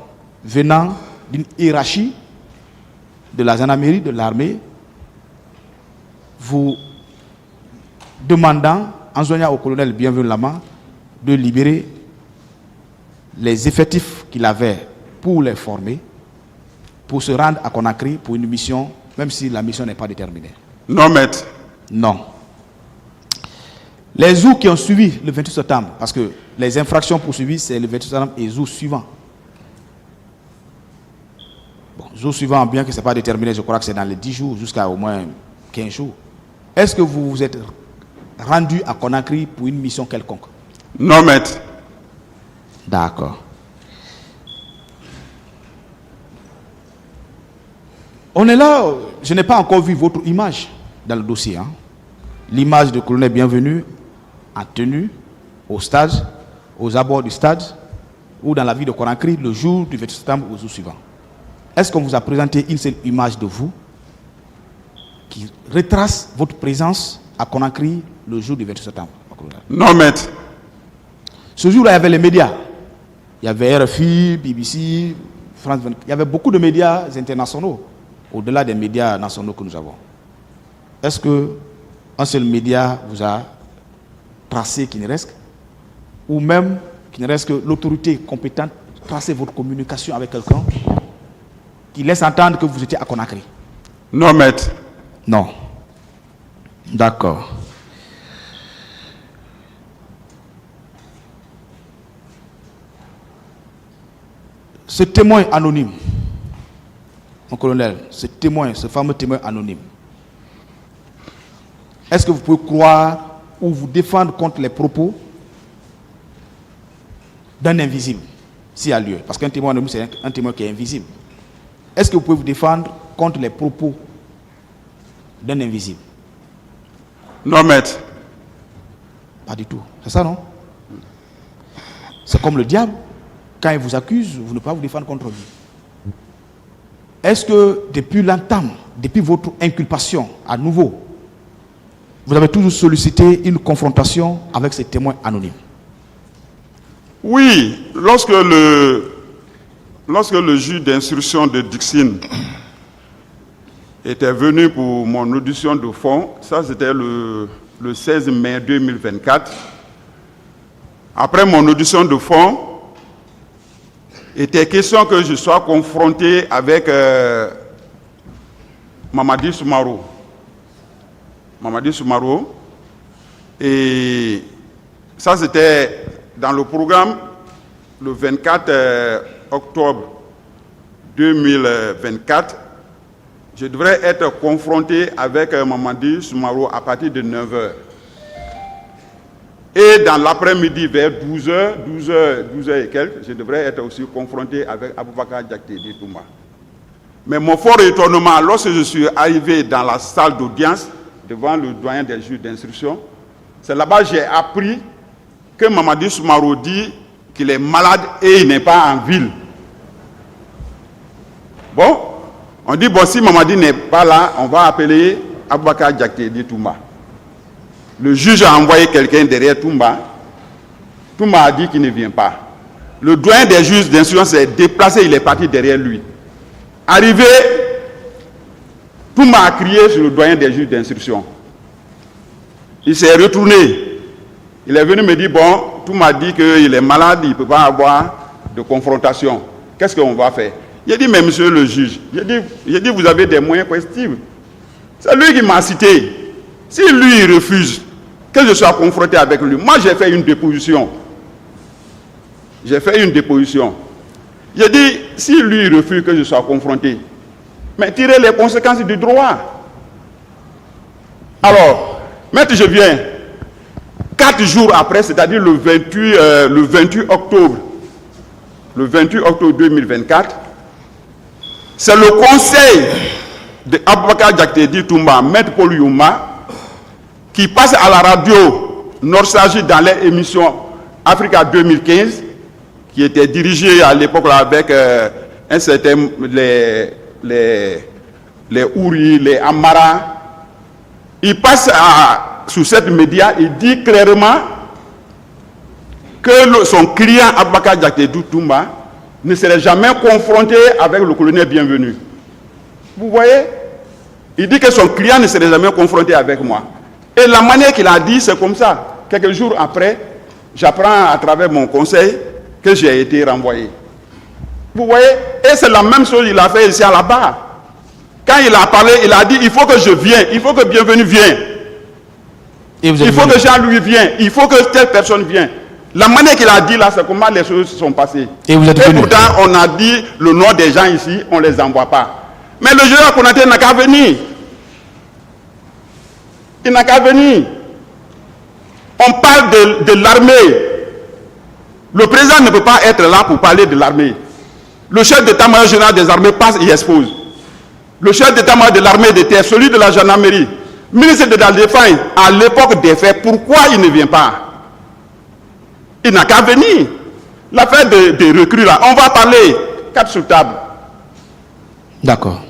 venant d'une hiérarchie de la gendarmerie, de l'armée, vous demandant, enjoignant au colonel Bienvenu Lama de libérer les effectifs qu'il avait pour les former, pour se rendre à Conakry pour une mission, même si la mission n'est pas déterminée? Non, maître. Non. Les jours qui ont suivi le 28 septembre, parce que les infractions poursuivies, c'est le 28 septembre et les jours suivants. Bon, jour suivant, bien que ce n'est pas déterminé, je crois que c'est dans les 10 jours, jusqu'à au moins 15 jours. Est-ce que vous vous êtes rendu à Conakry pour une mission quelconque? Non, maître. D'accord. On est là, je n'ai pas encore vu votre image dans le dossier. Hein. L'image de colonel Bienvenu en tenue au stade, aux abords du stade, ou dans la ville de Conakry le jour du 28 septembre au jour suivant. Est-ce qu'on vous a présenté une seule image de vous qui retrace votre présence à Conakry le jour du 28 septembre? Non, maître. Ce jour-là, il y avait les médias. Il y avait RFI, BBC, France 24. Il y avait beaucoup de médias internationaux, au-delà des médias nationaux que nous avons. Est-ce qu'un seul média vous a tracé qui ne reste, ou même qu'il ne reste que l'autorité compétente tracer votre communication avec quelqu'un qui laisse entendre que vous étiez à Conakry? Non, maître. Non. D'accord. Ce témoin anonyme, mon colonel, ce témoin, ce fameux témoin anonyme, est-ce que vous pouvez croire ou vous défendre contre les propos d'un invisible, s'il y a lieu? Parce qu'un témoin anonyme, c'est un témoin qui est invisible. Est-ce que vous pouvez vous défendre contre les propos d'un invisible? Non, maître. Pas du tout. C'est ça, non? C'est comme le diable. Quand il vous accuse, vous ne pouvez pas vous défendre contre lui. Est-ce que depuis l'entame, depuis votre inculpation à nouveau, vous avez toujours sollicité une confrontation avec ces témoins anonymes? Oui, lorsque le juge d'instruction de Dixine était venu pour mon audition de fond, ça c'était le 16 mai 2024. Après mon audition de fond, il était question que je sois confronté avec Mamadi Soumaro. Mamadi Soumaro. Et ça, c'était dans le programme le 24 octobre 2024. Je devrais être confronté avec Mamadi Soumaro à partir de 9h. Et dans l'après-midi, vers 12h et quelques, je devrais être aussi confronté avec Aboubakar Diakité Touma. Mais mon fort étonnement, lorsque je suis arrivé dans la salle d'audience, devant le doyen des juges d'instruction, c'est là-bas que j'ai appris que Mamadi Soumaro dit qu'il est malade et il n'est pas en ville. Bon, on dit, bon, si Mamadi n'est pas là, on va appeler Aboubakar Diakité Touma. Le juge a envoyé quelqu'un derrière Toumba. Toumba a dit qu'il ne vient pas. Le doyen des juges d'instruction s'est déplacé, il est parti derrière lui. Arrivé, Toumba a crié sur le doyen des juges d'instruction. Il s'est retourné. Il est venu me dire, bon, Toumba a dit qu'il est malade, il ne peut pas avoir de confrontation. Qu'est-ce qu'on va faire? J'ai dit, mais monsieur le juge, j'ai dit, vous avez des moyens possibles. C'est lui qui m'a cité. Si lui il refuse que je sois confronté avec lui, moi j'ai fait une déposition. J'ai fait une déposition. J'ai dit, si lui il refuse que je sois confronté, mais tirez les conséquences du droit. Alors, maître, je viens. 4 jours après, c'est-à-dire le 28 octobre, le 28 octobre 2024, c'est le conseil de Aboubakar Diakité Toumba, maître Paul Youma, qui passe à la radio Nord-Saji dans l'émission Africa 2015, qui était dirigée à l'époque avec un certain les Ouri, les Amara. Il passe sous cette média, il dit clairement que son client Aboubakar Diakité Toumba ne serait jamais confronté avec le colonel Bienvenu. Vous voyez? Il dit que son client ne serait jamais confronté avec moi. Et la manière qu'il a dit, c'est comme ça. Quelques jours après, j'apprends à travers mon conseil que j'ai été renvoyé. Vous voyez? Et c'est la même chose qu'il a fait ici à la barre. Quand il a parlé, il a dit, il faut que je vienne, il faut que Bienvenu vienne. Il faut que Jean-Louis vienne, il faut que telle personne vienne. La manière qu'il a dit là, c'est comment les choses se sont passées. Et vous êtes venu. Pourtant, on a dit le nom des gens ici, on ne les envoie pas. Mais le général Konaté n'a qu'à venir. Il n'a qu'à venir. On parle de l'armée. Le président ne peut pas être là pour parler de l'armée. Le chef d'état-major général des armées passe et expose. Le chef d'état-major de l'armée de terre, celui de la gendarmerie, ministre de la Défense, à l'époque des faits, pourquoi il ne vient pas? Il n'a qu'à venir. L'affaire des recrues là, on va parler, quatre sur table. D'accord.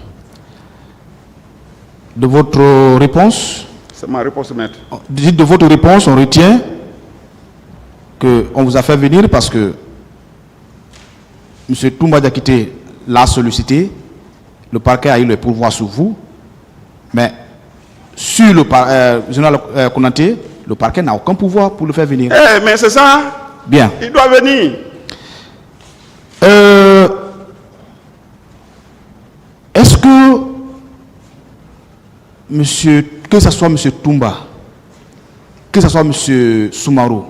De votre réponse? C'est ma réponse, maître. De votre réponse, on retient qu'on vous a fait venir parce que M. Toumba Diakité l'a sollicité, le parquet a eu le pouvoir sur vous, mais sur le général Konaté, le parquet n'a aucun pouvoir pour le faire venir. Mais c'est ça. Bien. Il doit venir. Est-ce que que ce soit M. Toumba, que ce soit M. Soumarou,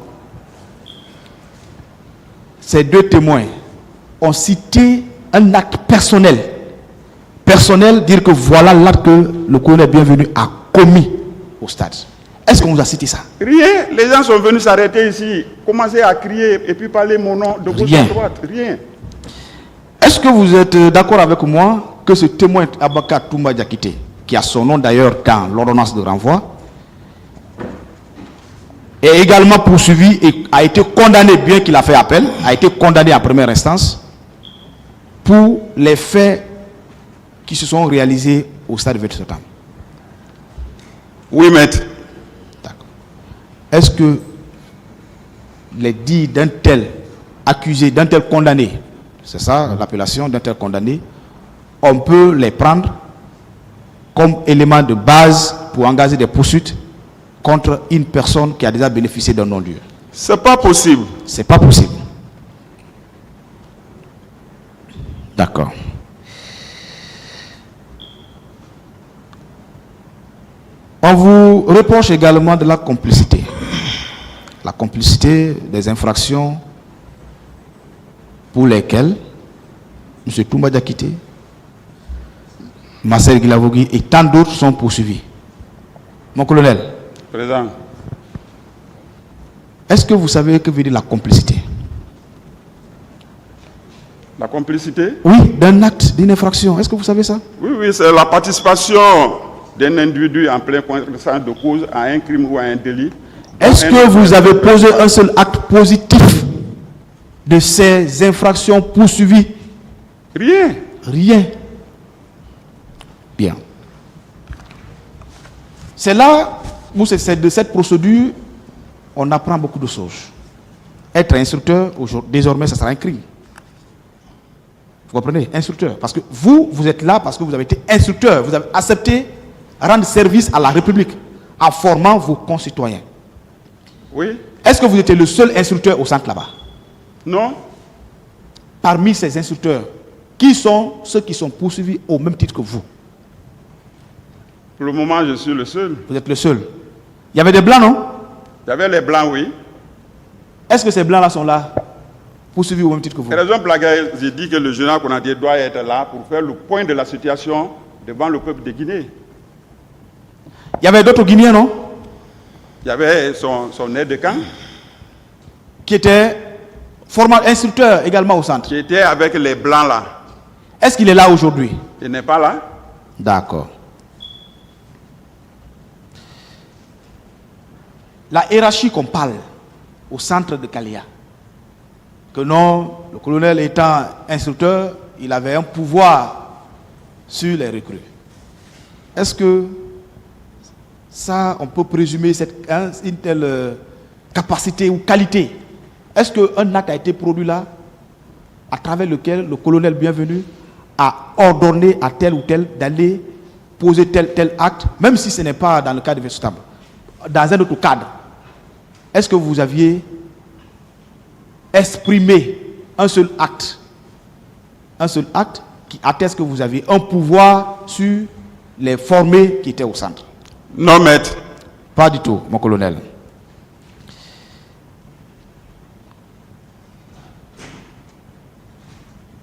ces deux témoins ont cité un acte personnel. Personnel, dire que voilà l'acte que le colonel Bienvenu a commis au stade. Est-ce qu'on vous a cité ça? Rien. Les gens sont venus s'arrêter ici, commencer à crier et puis parler mon nom de gauche à droite. Rien. Est-ce que vous êtes d'accord avec moi que ce témoin Aboubakar Toumba Diakité, qui a son nom d'ailleurs dans l'ordonnance de renvoi, est également poursuivi et a été condamné, bien qu'il a fait appel, a été condamné en première instance pour les faits qui se sont réalisés au stade 28 septembre? Oui, maître. D'accord. Est-ce que les dits d'un tel accusé, d'un tel condamné, c'est ça l'appellation d'un tel condamné, on peut les prendre comme élément de base pour engager des poursuites contre une personne qui a déjà bénéficié d'un non-lieu? C'est pas possible. C'est pas possible. D'accord. On vous reproche également de la complicité. La complicité des infractions pour lesquelles M. Toumba Diakité, Marcel Guilavogui et tant d'autres sont poursuivis. Mon colonel, Président. est-ce que vous savez que veut dire la complicité? La complicité? Oui, d'un acte, d'une infraction. Est-ce que vous savez ça? Oui, oui, c'est la participation d'un individu en plein connaissance de cause à un crime ou à un délit. Est-ce que vous avez posé un seul acte positif de ces infractions poursuivies? Rien. Rien. Bien. C'est là où c'est de cette procédure, on apprend beaucoup de choses. Être instructeur, désormais, ça sera un crime. Vous comprenez? Instructeur. Parce que vous êtes là parce que vous avez été instructeur. Vous avez accepté rendre service à la République en formant vos concitoyens. Oui. Est-ce que vous étiez le seul instructeur au centre là-bas? Non. Parmi ces instructeurs, qui sont ceux qui sont poursuivis au même titre que vous? Pour le moment, je suis le seul. Vous êtes le seul. Il y avait des blancs, non? Il y avait les blancs, oui. Est-ce que ces blancs-là sont là pour suivre au même titre que vous? C'est la raison pour laquelle j'ai dit que le général Konate doit être là pour faire le point de la situation devant le peuple de Guinée. Il y avait d'autres Guinéens, non? Il y avait son aide de camp Qui était formal instructeur également au centre. qui était avec les blancs là. Est-ce qu'il est là aujourd'hui? Il n'est pas là. D'accord. La hiérarchie qu'on parle au centre de Kalea, que non, le colonel étant instructeur, il avait un pouvoir sur les recrues. Est-ce que ça, on peut présumer une telle capacité ou qualité? Est-ce qu'un acte a été produit là, à travers lequel le colonel bienvenu a ordonné à tel ou tel d'aller poser tel acte, même si ce n'est pas dans le cadre de Vestable, dans un autre cadre? Est-ce que vous aviez exprimé un seul acte qui atteste que vous aviez un pouvoir sur les formés qui étaient au centre? Non, maître. Pas du tout, mon colonel.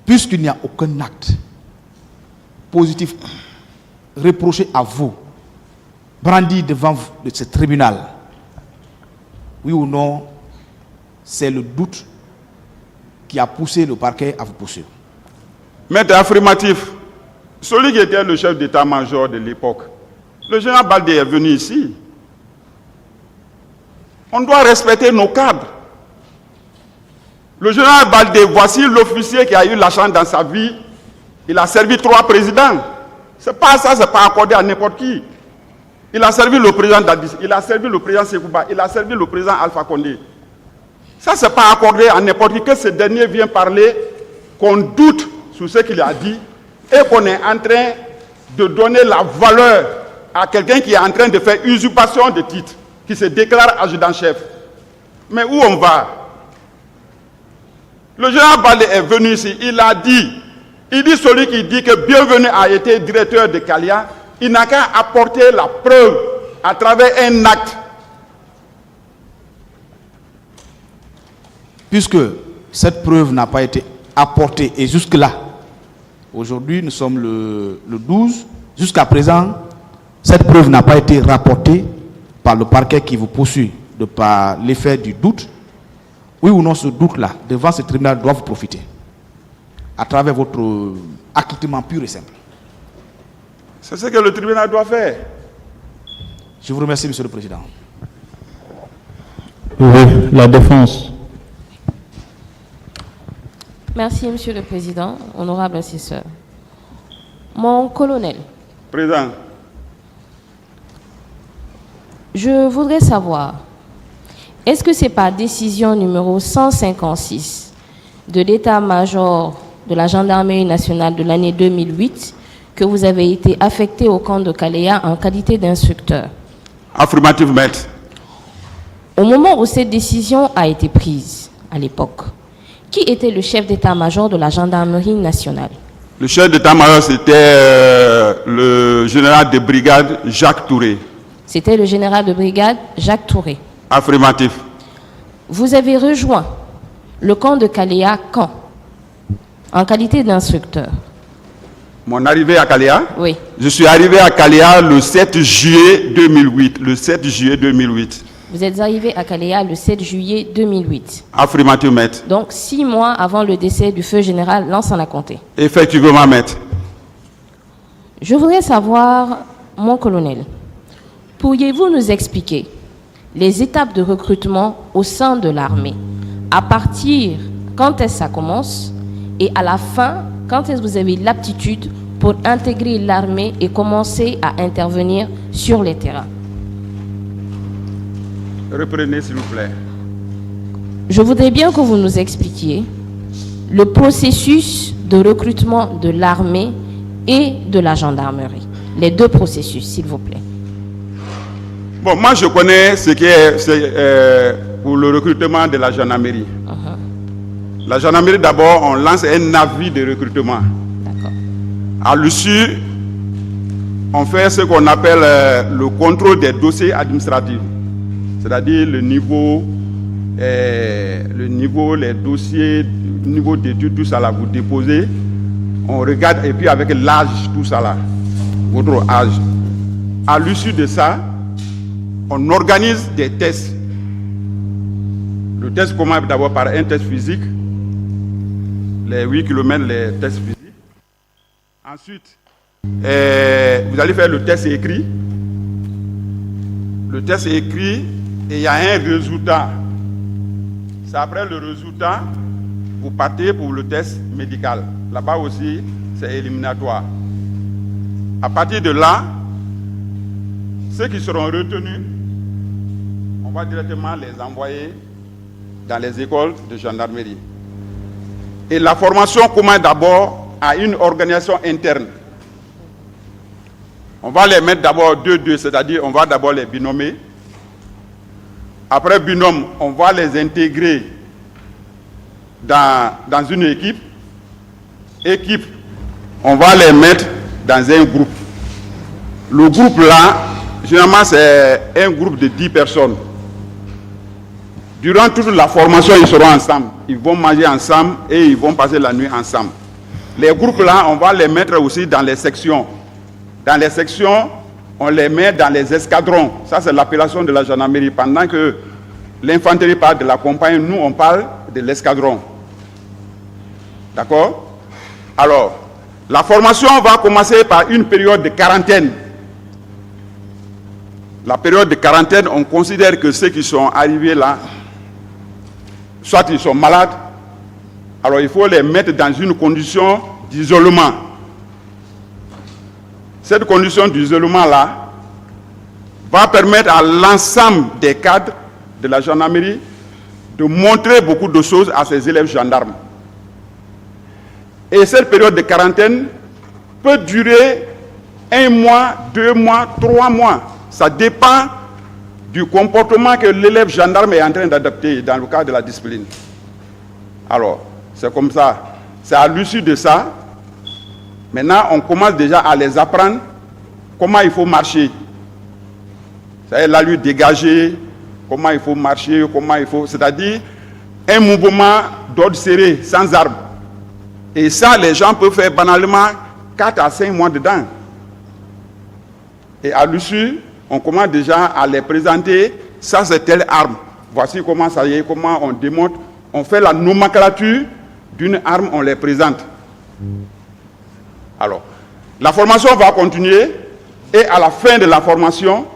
Puisqu'il n'y a aucun acte positif reproché à vous, brandi devant ce tribunal, oui ou non, c'est le doute qui a poussé le parquet à vous poursuivre. Maître, affirmatif. Celui qui était le chef d'état-major de l'époque, le général Baldé est venu ici. On doit respecter nos cadres. Le général Baldé, voici l'officier qui a eu la chance dans sa vie. Il a servi 3 présidents. C'est pas ça, c'est pas accordé à n'importe qui. Il a servi le président Dadis, il a servi le président Sekouba, il a servi le président Alpha Condé. Ça, c'est pas accordé à n'importe qui, que ce dernier vient parler, qu'on doute sur ce qu'il a dit et qu'on est en train de donner la valeur à quelqu'un qui est en train de faire usurpation de titre, qui se déclare adjudant-chef. Mais où on va? Le général Baldé est venu ici, il dit celui qui dit que Bienvenu a été directeur de Kalea, il n'a qu'à apporter la preuve à travers un acte. Puisque cette preuve n'a pas été apportée et jusque-là, aujourd'hui nous sommes le 12, jusqu'à présent, cette preuve n'a pas été rapportée par le parquet qui vous poursuit de par l'effet du doute. Oui ou non, ce doute-là, devant ce tribunal, doit vous profiter à travers votre acquittement pur et simple. C'est ce que le tribunal doit faire. Je vous remercie, Monsieur le Président. Oui, la défense. Merci, Monsieur le Président, honorable assesseur. Mon colonel, Président, je voudrais savoir, est-ce que c'est par décision numéro 156 de l'état-major de la gendarmerie nationale de l'année 2008 que vous avez été affecté au camp de Kalea en qualité d'instructeur? affirmative, maître. Au moment où cette décision a été prise, à l'époque, qui était le chef d'état-major de la gendarmerie nationale? Le chef d'état-major, c'était le général de brigade Jacques Touré. C'était le général de brigade Jacques Touré. Affirmatif. Vous avez rejoint le camp de Kalea quand? En qualité d'instructeur? Mon arrivée à Kalea? Oui. Je suis arrivé à Kalea le 7 juillet 2008. Le 7 juillet 2008. Vous êtes arrivé à Kalea le 7 juillet 2008. Affirmative, maître. Donc 6 mois avant le décès du feu général Lansana-Conté. Effectivement, maître. Je voudrais savoir, mon colonel, pourriez-vous nous expliquer les étapes de recrutement au sein de l'armée? À partir, quand est-ce que ça commence? Et à la fin, quand est-ce que vous avez l'aptitude pour intégrer l'armée et commencer à intervenir sur les terrains? Reprenez, s'il vous plaît. Je voudrais bien que vous nous expliquiez le processus de recrutement de l'armée et de la gendarmerie. Les 2 processus, s'il vous plaît. Bon, moi je connais ce qui est pour le recrutement de la gendarmerie. La gendarmerie, d'abord, on lance un avis de recrutement. D'accord. À l'issue, on fait ce qu'on appelle le contrôle des dossiers administratifs. C'est-à-dire le niveau, les dossiers, le niveau d'études, tout ça là, vous déposez. On regarde, et puis avec l'âge, tout ça là, votre âge. À l'issue de ça, on organise des tests. Le test commence d'abord par un test physique, les 8 km, les tests physiques. Ensuite, vous allez faire le test écrit. Le test écrit, et il y a un résultat. C'est après le résultat, vous partez pour le test médical. Là-bas aussi, c'est éliminatoire. À partir de là, ceux qui seront retenus, on va directement les envoyer dans les écoles de gendarmerie. Et la formation commence d'abord à une organisation interne. On va les mettre d'abord 2-2, c'est-à-dire on va d'abord les binommer. Après binôme, on va les intégrer dans une équipe. Équipe, on va les mettre dans un groupe. Le groupe là, généralement c'est un groupe de 10 personnes. Durant toute la formation, ils seront ensemble. Ils vont manger ensemble et ils vont passer la nuit ensemble. Les groupes là, on va les mettre aussi dans les sections. Dans les sections, on les met dans les escadrons. Ça, c'est l'appellation de la gendarmerie. Pendant que l'infanterie parle de la compagnie, nous, on parle de l'escadron. D'accord? Alors, la formation va commencer par une période de quarantaine. La période de quarantaine, on considère que ceux qui sont arrivés là, soit ils sont malades, alors il faut les mettre dans une condition d'isolement. Cette condition d'isolement-là va permettre à l'ensemble des cadres de la gendarmerie de montrer beaucoup de choses à ses élèves gendarmes. Et cette période de quarantaine peut durer 1 mois, 2 mois, 3 mois. Ça dépend du comportement que l'élève gendarme est en train d'adapter dans le cadre de la discipline. Alors, c'est comme ça. C'est à l'issue de ça, maintenant, on commence déjà à les apprendre comment il faut marcher. C'est-à-dire la lutte dégagée, comment il faut marcher, comment il faut... C'est-à-dire un mouvement d'ordre serré, sans arme. Et ça, les gens peuvent faire banalement 4 à 5 mois dedans. Et à l'issue, on commence déjà à les présenter. Ça, c'est telle arme. Voici comment ça y est, comment on démontre. On fait la nomenclature d'une arme, on les présente. Alors, la formation va continuer et à la fin de la formation,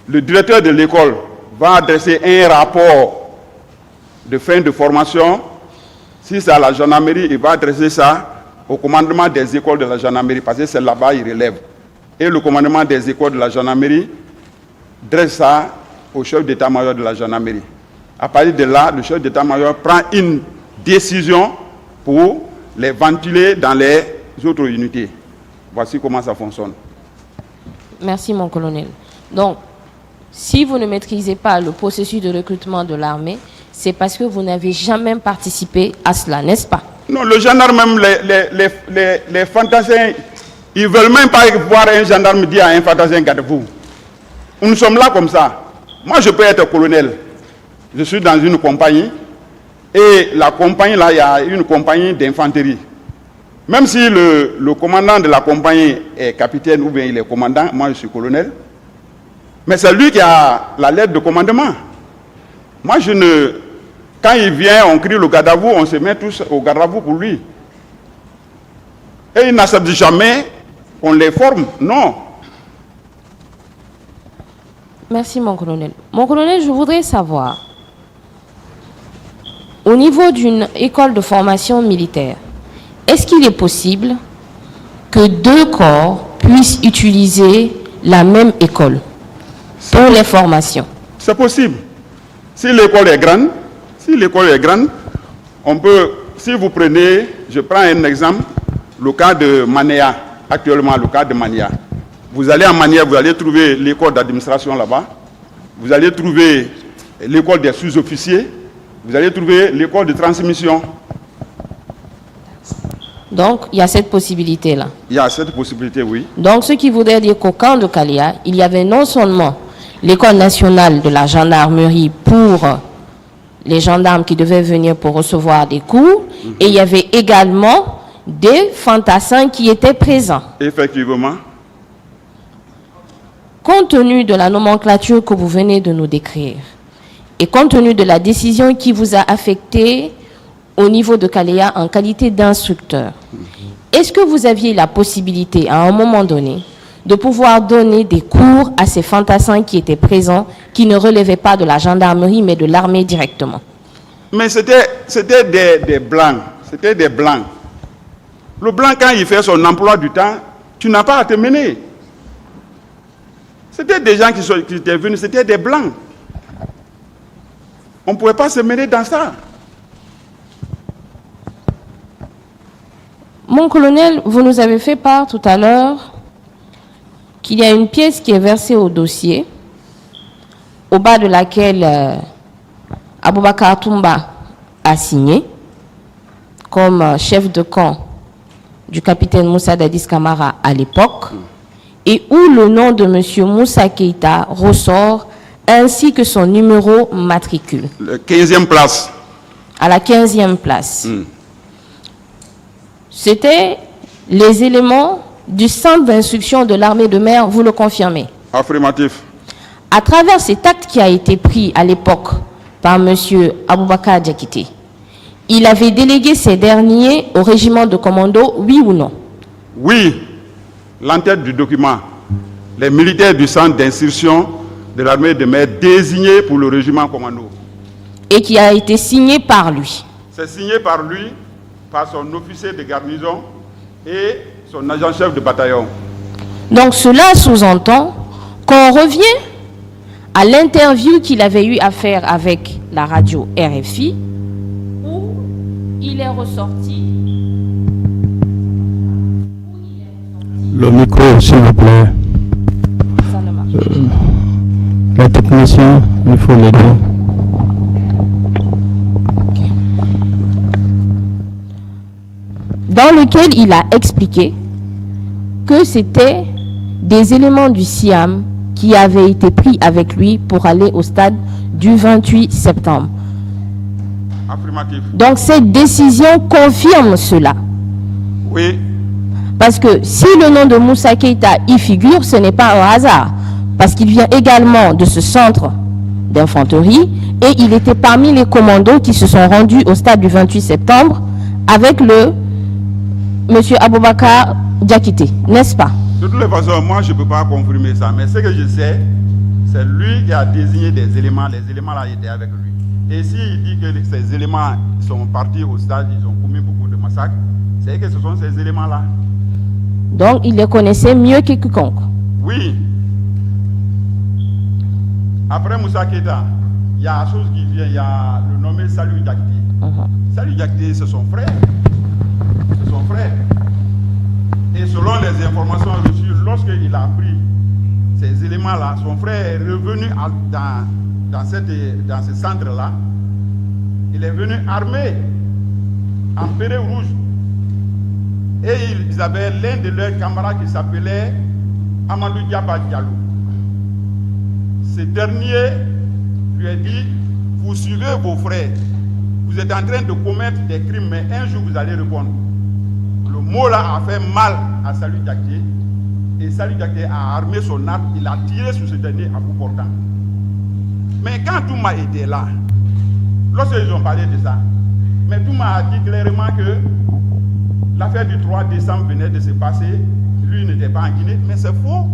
le directeur de l'école va adresser un rapport de fin de formation. Si c'est à la gendarmerie, il va adresser ça au commandement des écoles de la gendarmerie parce que c'est là-bas qu'il relève. Et le commandement des écoles de la gendarmerie dresse ça au chef d'état-major de la gendarmerie. À partir de là, le chef d'état-major prend une décision pour les ventiler dans les autres unités. Voici comment ça fonctionne. Merci, mon colonel. Donc, si vous ne maîtrisez pas le processus de recrutement de l'armée, c'est parce que vous n'avez jamais participé à cela, n'est-ce pas? Non, le gendarme, même les fantassins, ils ne veulent même pas voir un gendarme dire à un fantassin, gardez-vous. Nous sommes là comme ça. Moi, je peux être colonel. Je suis dans une compagnie. Et la compagnie, là, il y a une compagnie d'infanterie. Même si le commandant de la compagnie est capitaine ou bien il est commandant, moi je suis colonel. Mais c'est lui qui a la lettre de commandement. Moi, quand il vient, on crie le garde à vous, on se met tous au garde à vous pour lui. Et il n'accepte jamais qu'on les forme, non. Merci, mon colonel. Mon colonel, je voudrais savoir, au niveau d'une école de formation militaire, est-ce qu'il est possible que 2 corps puissent utiliser la même école pour les formations? C'est possible. Si l'école est grande, on peut, si vous prenez, je prends un exemple, le cas de Mania, actuellement le cas de Mania. Vous allez à Mania, vous allez trouver l'école d'administration là-bas, vous allez trouver l'école des sous-officiers, vous allez trouver l'école de transmission. Donc, il y a cette possibilité-là. Il y a cette possibilité, oui. Donc, ce qui voudrait dire qu'au camp de Kaléa, il y avait non seulement l'école nationale de la gendarmerie pour les gendarmes qui devaient venir pour recevoir des cours, et il y avait également des fantassins qui étaient présents. Effectivement. Compte tenu de la nomenclature que vous venez de nous décrire, et compte tenu de la décision qui vous a affecté au niveau de Kaléa en qualité d'instructeur, est-ce que vous aviez la possibilité, à un moment donné, de pouvoir donner des cours à ces fantassins qui étaient présents, qui ne relevaient pas de la gendarmerie, mais de l'armée directement? Mais c'était des blancs. C'était des blancs. Le blanc, quand il fait son emploi du temps, tu n'as pas à te mener. C'était des gens qui étaient venus, c'était des blancs. On ne pouvait pas se mêler dans ça. Mon colonel, vous nous avez fait part tout à l'heure qu'il y a une pièce qui est versée au dossier, au bas de laquelle Aboubakar Toumba a signé comme chef de camp du capitaine Moussa Dadis Camara à l'époque, et où le nom de M. Moussa Keïta ressort, ainsi que son numéro matricule. La 15e place. À la 15e place. C'était les éléments du centre d'instruction de l'armée de mer, vous le confirmez? Affirmatif. À travers cet acte qui a été pris à l'époque par M. Aboubakar Diakité, il avait délégué ces derniers au régiment de commando, oui ou non? Oui, l'entête du document. Les militaires du centre d'instruction de l'armée de mer désignés pour le régiment commando. Et qui a été signé par lui. C'est signé par lui, par son officier de garnison et son agent-chef de bataillon. Donc cela sous-entend qu'on revient à l'interview qu'il avait eu à faire avec la radio RFI, où il est ressorti. Le micro, s'il vous plaît. Ça ne marche. Les techniciens, il faut les deux. Dans lequel il a expliqué que c'était des éléments du SIAM qui avaient été pris avec lui pour aller au stade du 28 septembre. Affirmatif. Donc cette décision confirme cela. Oui. Parce que si le nom de Moussa Keïta y figure, ce n'est pas un hasard. Parce qu'il vient également de ce centre d'infanterie et il était parmi les commandos qui se sont rendus au stade du 28 septembre avec le M. Aboubakar Diakité, n'est-ce pas? De toutes les façons, moi je ne peux pas confirmer ça, mais ce que je sais, c'est lui qui a désigné des éléments, les éléments là étaient avec lui. Et s'il dit que ces éléments sont partis au stade, ils ont commis beaucoup de massacres, c'est que ce sont ces éléments-là. Donc il les connaissait mieux que quiconque. Oui. Après Moussa Keïta, il y a une chose qui vient, il y a le nommé Salou Diakité. Salou Diakité, c'est son frère. C'est son frère. Et selon les informations reçues, lorsqu'il a pris ces éléments-là, son frère est revenu dans ce centre-là. Il est venu armé en béret rouge. Et ils avaient l'un de leurs camarades qui s'appelait Amadou Diaba Diallo. Ce dernier lui a dit, vous suivez vos frères, vous êtes en train de commettre des crimes, mais un jour vous allez répondre. Le mot là a fait mal à Salou Diakité, et Salou Diakité a armé son arme, il a tiré sur ce dernier à bout portant. Mais quand Touma était là, lorsqu'ils ont parlé de ça, mais Touma a dit clairement que l'affaire du 3 décembre venait de se passer, lui n'était pas en Guinée, mais c'est faux.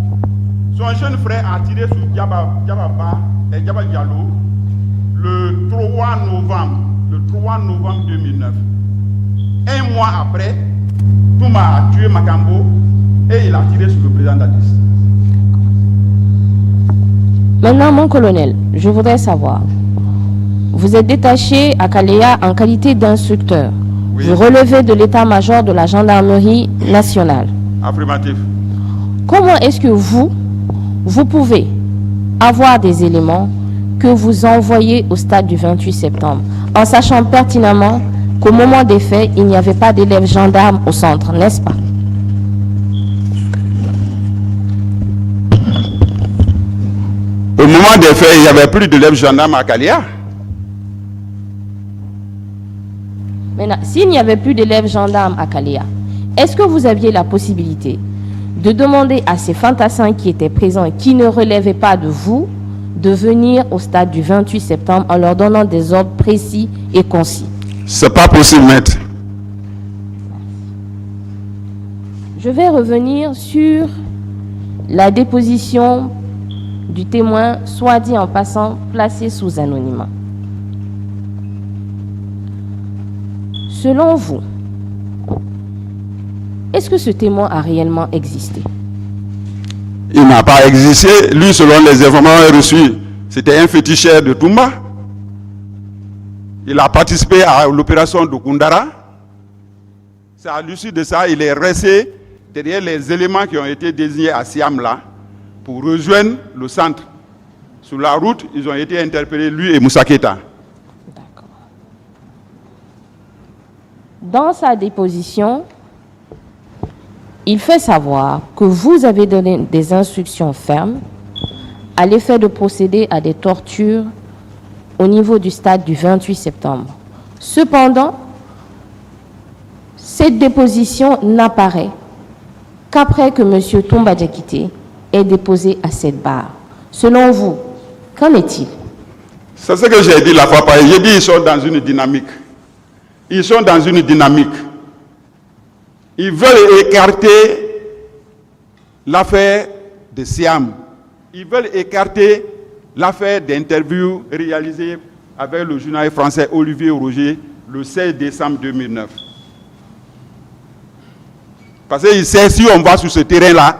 Son jeune frère a tiré sur Diaba Diallo le 3 novembre 2009. Un mois après, Touma a tué Makambo et il a tiré sur le président Dadis. Maintenant, mon colonel, je voudrais savoir, vous êtes détaché à Kaléa en qualité d'instructeur. Oui. Vous relevez de l'état-major de la gendarmerie nationale. Affirmatif. Comment est-ce que vous pouvez avoir des éléments que vous envoyez au stade du 28 septembre, en sachant pertinemment qu'au moment des faits, il n'y avait pas d'élèves gendarmes au centre, n'est-ce pas? Au moment des faits, il n'y avait plus d'élèves gendarmes à Kalia. Maintenant, s'il n'y avait plus d'élèves gendarmes à Kalia, est-ce que vous aviez la possibilité de demander à ces fantassins qui étaient présents et qui ne relevaient pas de vous de venir au stade du 28 septembre en leur donnant des ordres précis et concis? C'est pas possible, maître. Je vais revenir sur la déposition du témoin, soit dit en passant, placé sous anonymat. Selon vous, est-ce que ce témoin a réellement existé? Il n'a pas existé. Lui, selon les informations reçues, c'était un féticheur de Toumba. Il a participé à l'opération de Koundara. C'est à l'issue de ça, il est resté derrière les éléments qui ont été désignés à Siam là pour rejoindre le centre. Sur la route, ils ont été interpellés, lui et Moussa Keita. D'accord. Dans sa déposition, il fait savoir que vous avez donné des instructions fermes à l'effet de procéder à des tortures au niveau du stade du 28 septembre. Cependant, cette déposition n'apparaît qu'après que M. Toumba Diakité est déposé à cette barre. Selon vous, qu'en est-il? C'est ce que j'ai dit la fois passée. J'ai dit qu'ils sont dans une dynamique. Ils sont dans une dynamique. Ils veulent écarter l'affaire de Siam. Ils veulent écarter l'affaire d'interview réalisée avec le journaliste français Olivier Roger le 16 décembre 2009. Parce qu'ils savent, si on va sur ce terrain-là,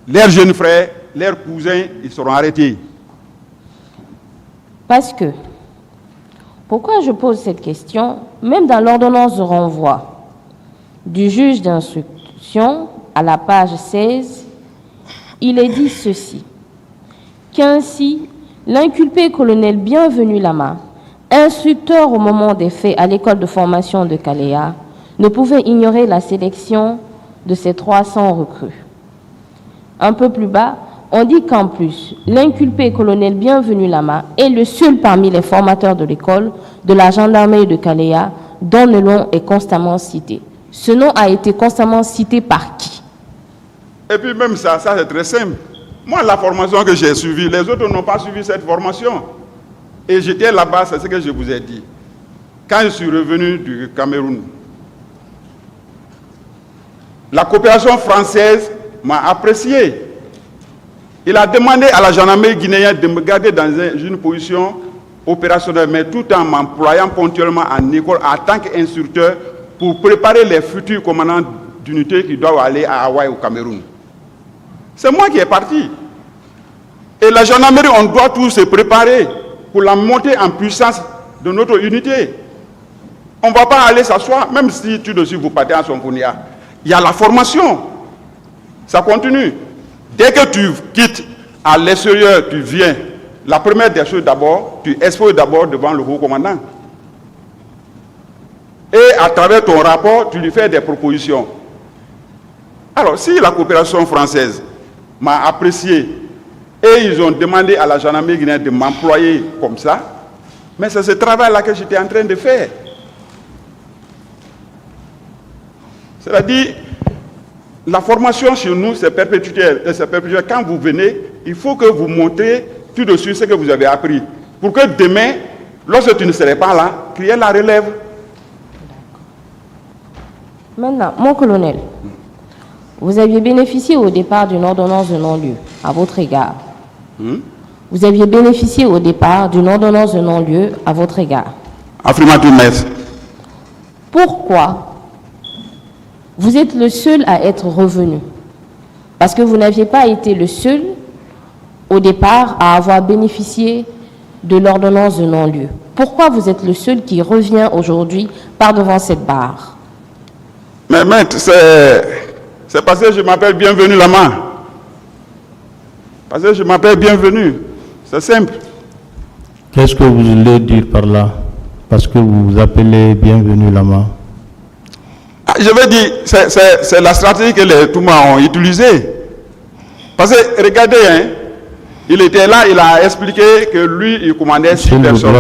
leurs jeunes frères, leurs cousins, ils seront arrêtés. Parce que, pourquoi je pose cette question? Même dans l'ordonnance de renvoi du juge d'instruction, à la page 16, il est dit ceci, qu'ainsi, l'inculpé colonel Bienvenu Lama, instructeur au moment des faits à l'école de formation de Kaléa, ne pouvait ignorer la sélection de ces 300 recrues. Un peu plus bas, on dit qu'en plus, l'inculpé colonel Bienvenu Lama est le seul parmi les formateurs de l'école de la gendarmerie de Kaléa dont le nom est constamment cité. Ce nom a été constamment cité par qui? Et puis même ça c'est très simple. Moi, la formation que j'ai suivie, les autres n'ont pas suivi cette formation. Et j'étais là-bas, c'est ce que je vous ai dit. Quand je suis revenu du Cameroun, la coopération française m'a apprécié. Il a demandé à la gendarmerie guinéenne de me garder dans une position opérationnelle, mais tout en m'employant ponctuellement en école en tant qu'instructeur pour préparer les futurs commandants d'unité qui doivent aller à Hawaï au Cameroun. C'est moi qui est parti. Et la gendarmerie, on doit tous se préparer pour la montée en puissance de notre unité. On ne va pas aller s'asseoir, même si tout de suite vous partez à Somponia. Il y a la formation. Ça continue. Dès que tu quittes à l'extérieur, tu viens. La première des choses d'abord, tu exposes d'abord devant le haut commandant. Et à travers ton rapport, tu lui fais des propositions. Alors, si la coopération française m'a apprécié et ils ont demandé à la gendarmerie guinéenne de m'employer comme ça, mais c'est ce travail-là que j'étais en train de faire. C'est-à-dire, la formation chez nous, c'est perpétuel. Quand vous venez, il faut que vous montrez tout de suite ce que vous avez appris. Pour que demain, lorsque tu ne serais pas là, qu'il y ait la relève. Maintenant, mon colonel, vous aviez bénéficié au départ d'une ordonnance de non-lieu à votre égard. Vous aviez bénéficié au départ d'une ordonnance de non-lieu à votre égard. Affirmative, maître. Pourquoi vous êtes le seul à être revenu? Parce que vous n'aviez pas été le seul au départ à avoir bénéficié de l'ordonnance de non-lieu. Pourquoi vous êtes le seul qui revient aujourd'hui par devant cette barre? Mais maître, c'est parce que je m'appelle Bienvenu Lama. Parce que je m'appelle Bienvenu. C'est simple. Qu'est-ce que vous voulez dire par là? parce que vous vous appelez Bienvenue Lama. Je veux dire, c'est la stratégie que les Touma ont utilisée. Parce que, regardez, hein, il était là, il a expliqué que lui, il commandait 6 personnes.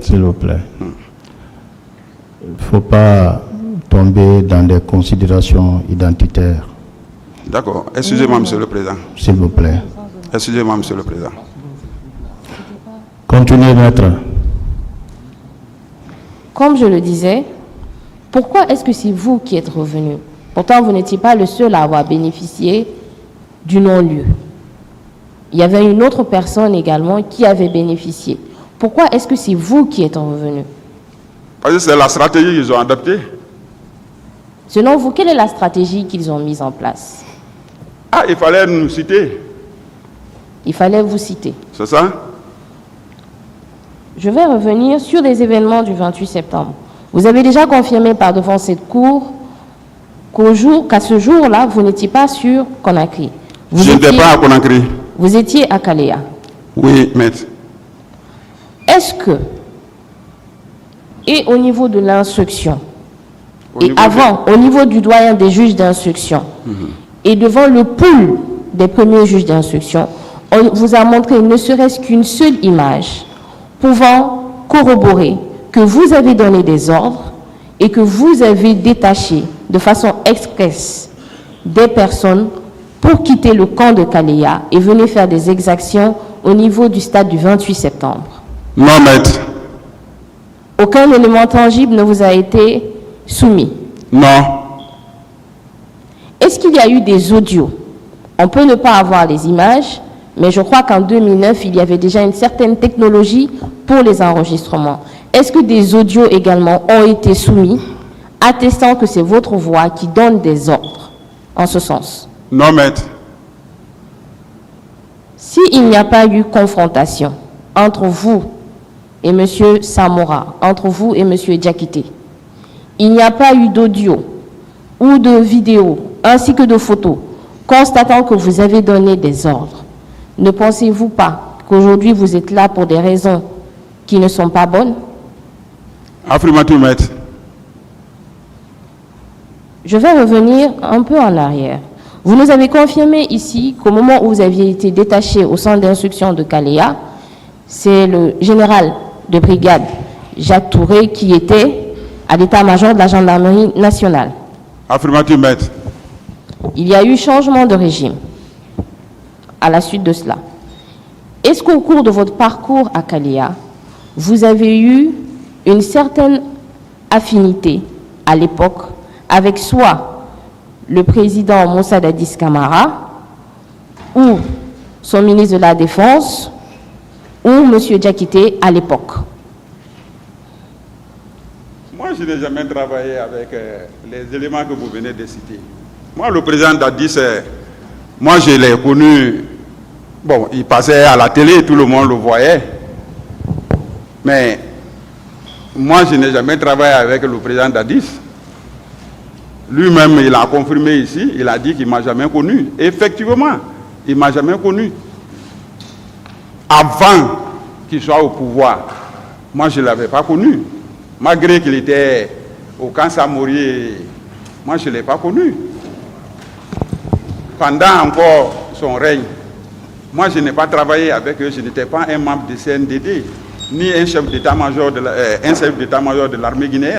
S'il vous plaît. Il ne faut pas tomber dans des considérations identitaires. D'accord. Excusez-moi, Monsieur le Président. S'il vous plaît. Excusez-moi, Monsieur le Président. Continuez, maître. Comme je le disais, pourquoi est-ce que c'est vous qui êtes revenu? Pourtant, vous n'étiez pas le seul à avoir bénéficié du non-lieu. Il y avait une autre personne également qui avait bénéficié. Pourquoi est-ce que c'est vous qui êtes revenu? Parce que c'est la stratégie qu'ils ont adoptée. Selon vous, quelle est la stratégie qu'ils ont mise en place? Ah, il fallait nous citer. Il fallait vous citer. C'est ça? Je vais revenir sur les événements du 28 septembre. Vous avez déjà confirmé par devant cette cour qu'à ce jour-là, vous n'étiez pas sur Conakry. Je n'étais pas à Conakry. Vous étiez à Kalea. Oui, maître. Est-ce que, et au niveau de l'instruction, au niveau du doyen des juges d'instruction, et devant le pool des premiers juges d'instruction, on vous a montré ne serait-ce qu'une seule image pouvant corroborer que vous avez donné des ordres et que vous avez détaché de façon expresse des personnes pour quitter le camp de Kalea et venir faire des exactions au niveau du stade du 28 septembre. Non, maître. Aucun élément tangible ne vous a été soumis. Non. Est-ce qu'il y a eu des audios? On peut ne pas avoir les images, mais je crois qu'en 2009, il y avait déjà une certaine technologie pour les enregistrements. Est-ce que des audios également ont été soumis, attestant que c'est votre voix qui donne des ordres en ce sens? Non, maître. S'il n'y a pas eu confrontation entre vous et M. Samora, entre vous et M. Diakité, il n'y a pas eu d'audio ou de vidéo, ainsi que de photos, constatant que vous avez donné des ordres, ne pensez-vous pas qu'aujourd'hui vous êtes là pour des raisons qui ne sont pas bonnes? Affirmatif, maître. Je vais revenir un peu en arrière. Vous nous avez confirmé ici qu'au moment où vous aviez été détaché au centre d'instruction de Kalea, c'est le général de brigade Jacques Touré qui était à l'état-major de la gendarmerie nationale. Affirmatif, maître. Il y a eu changement de régime à la suite de cela. Est-ce qu'au cours de votre parcours à Kalea, vous avez eu une certaine affinité à l'époque avec soit le président Moussa Dadis Camara ou son ministre de la Défense ou M. Diakité à l'époque? Moi, je n'ai jamais travaillé avec les éléments que vous venez de citer. Moi, le président Dadis, moi, je l'ai connu. Bon, il passait à la télé, tout le monde le voyait. Mais moi, je n'ai jamais travaillé avec le président Dadis. Lui-même, il a confirmé ici, il a dit qu'il ne m'a jamais connu. Effectivement, il ne m'a jamais connu. Avant qu'il soit au pouvoir, moi, je ne l'avais pas connu. Malgré qu'il était au camp Samori, moi, je ne l'ai pas connu. Pendant encore son règne, moi, je n'ai pas travaillé avec eux, je n'étais pas un membre du CNDD, ni un chef d'état-major de l'armée guinéenne.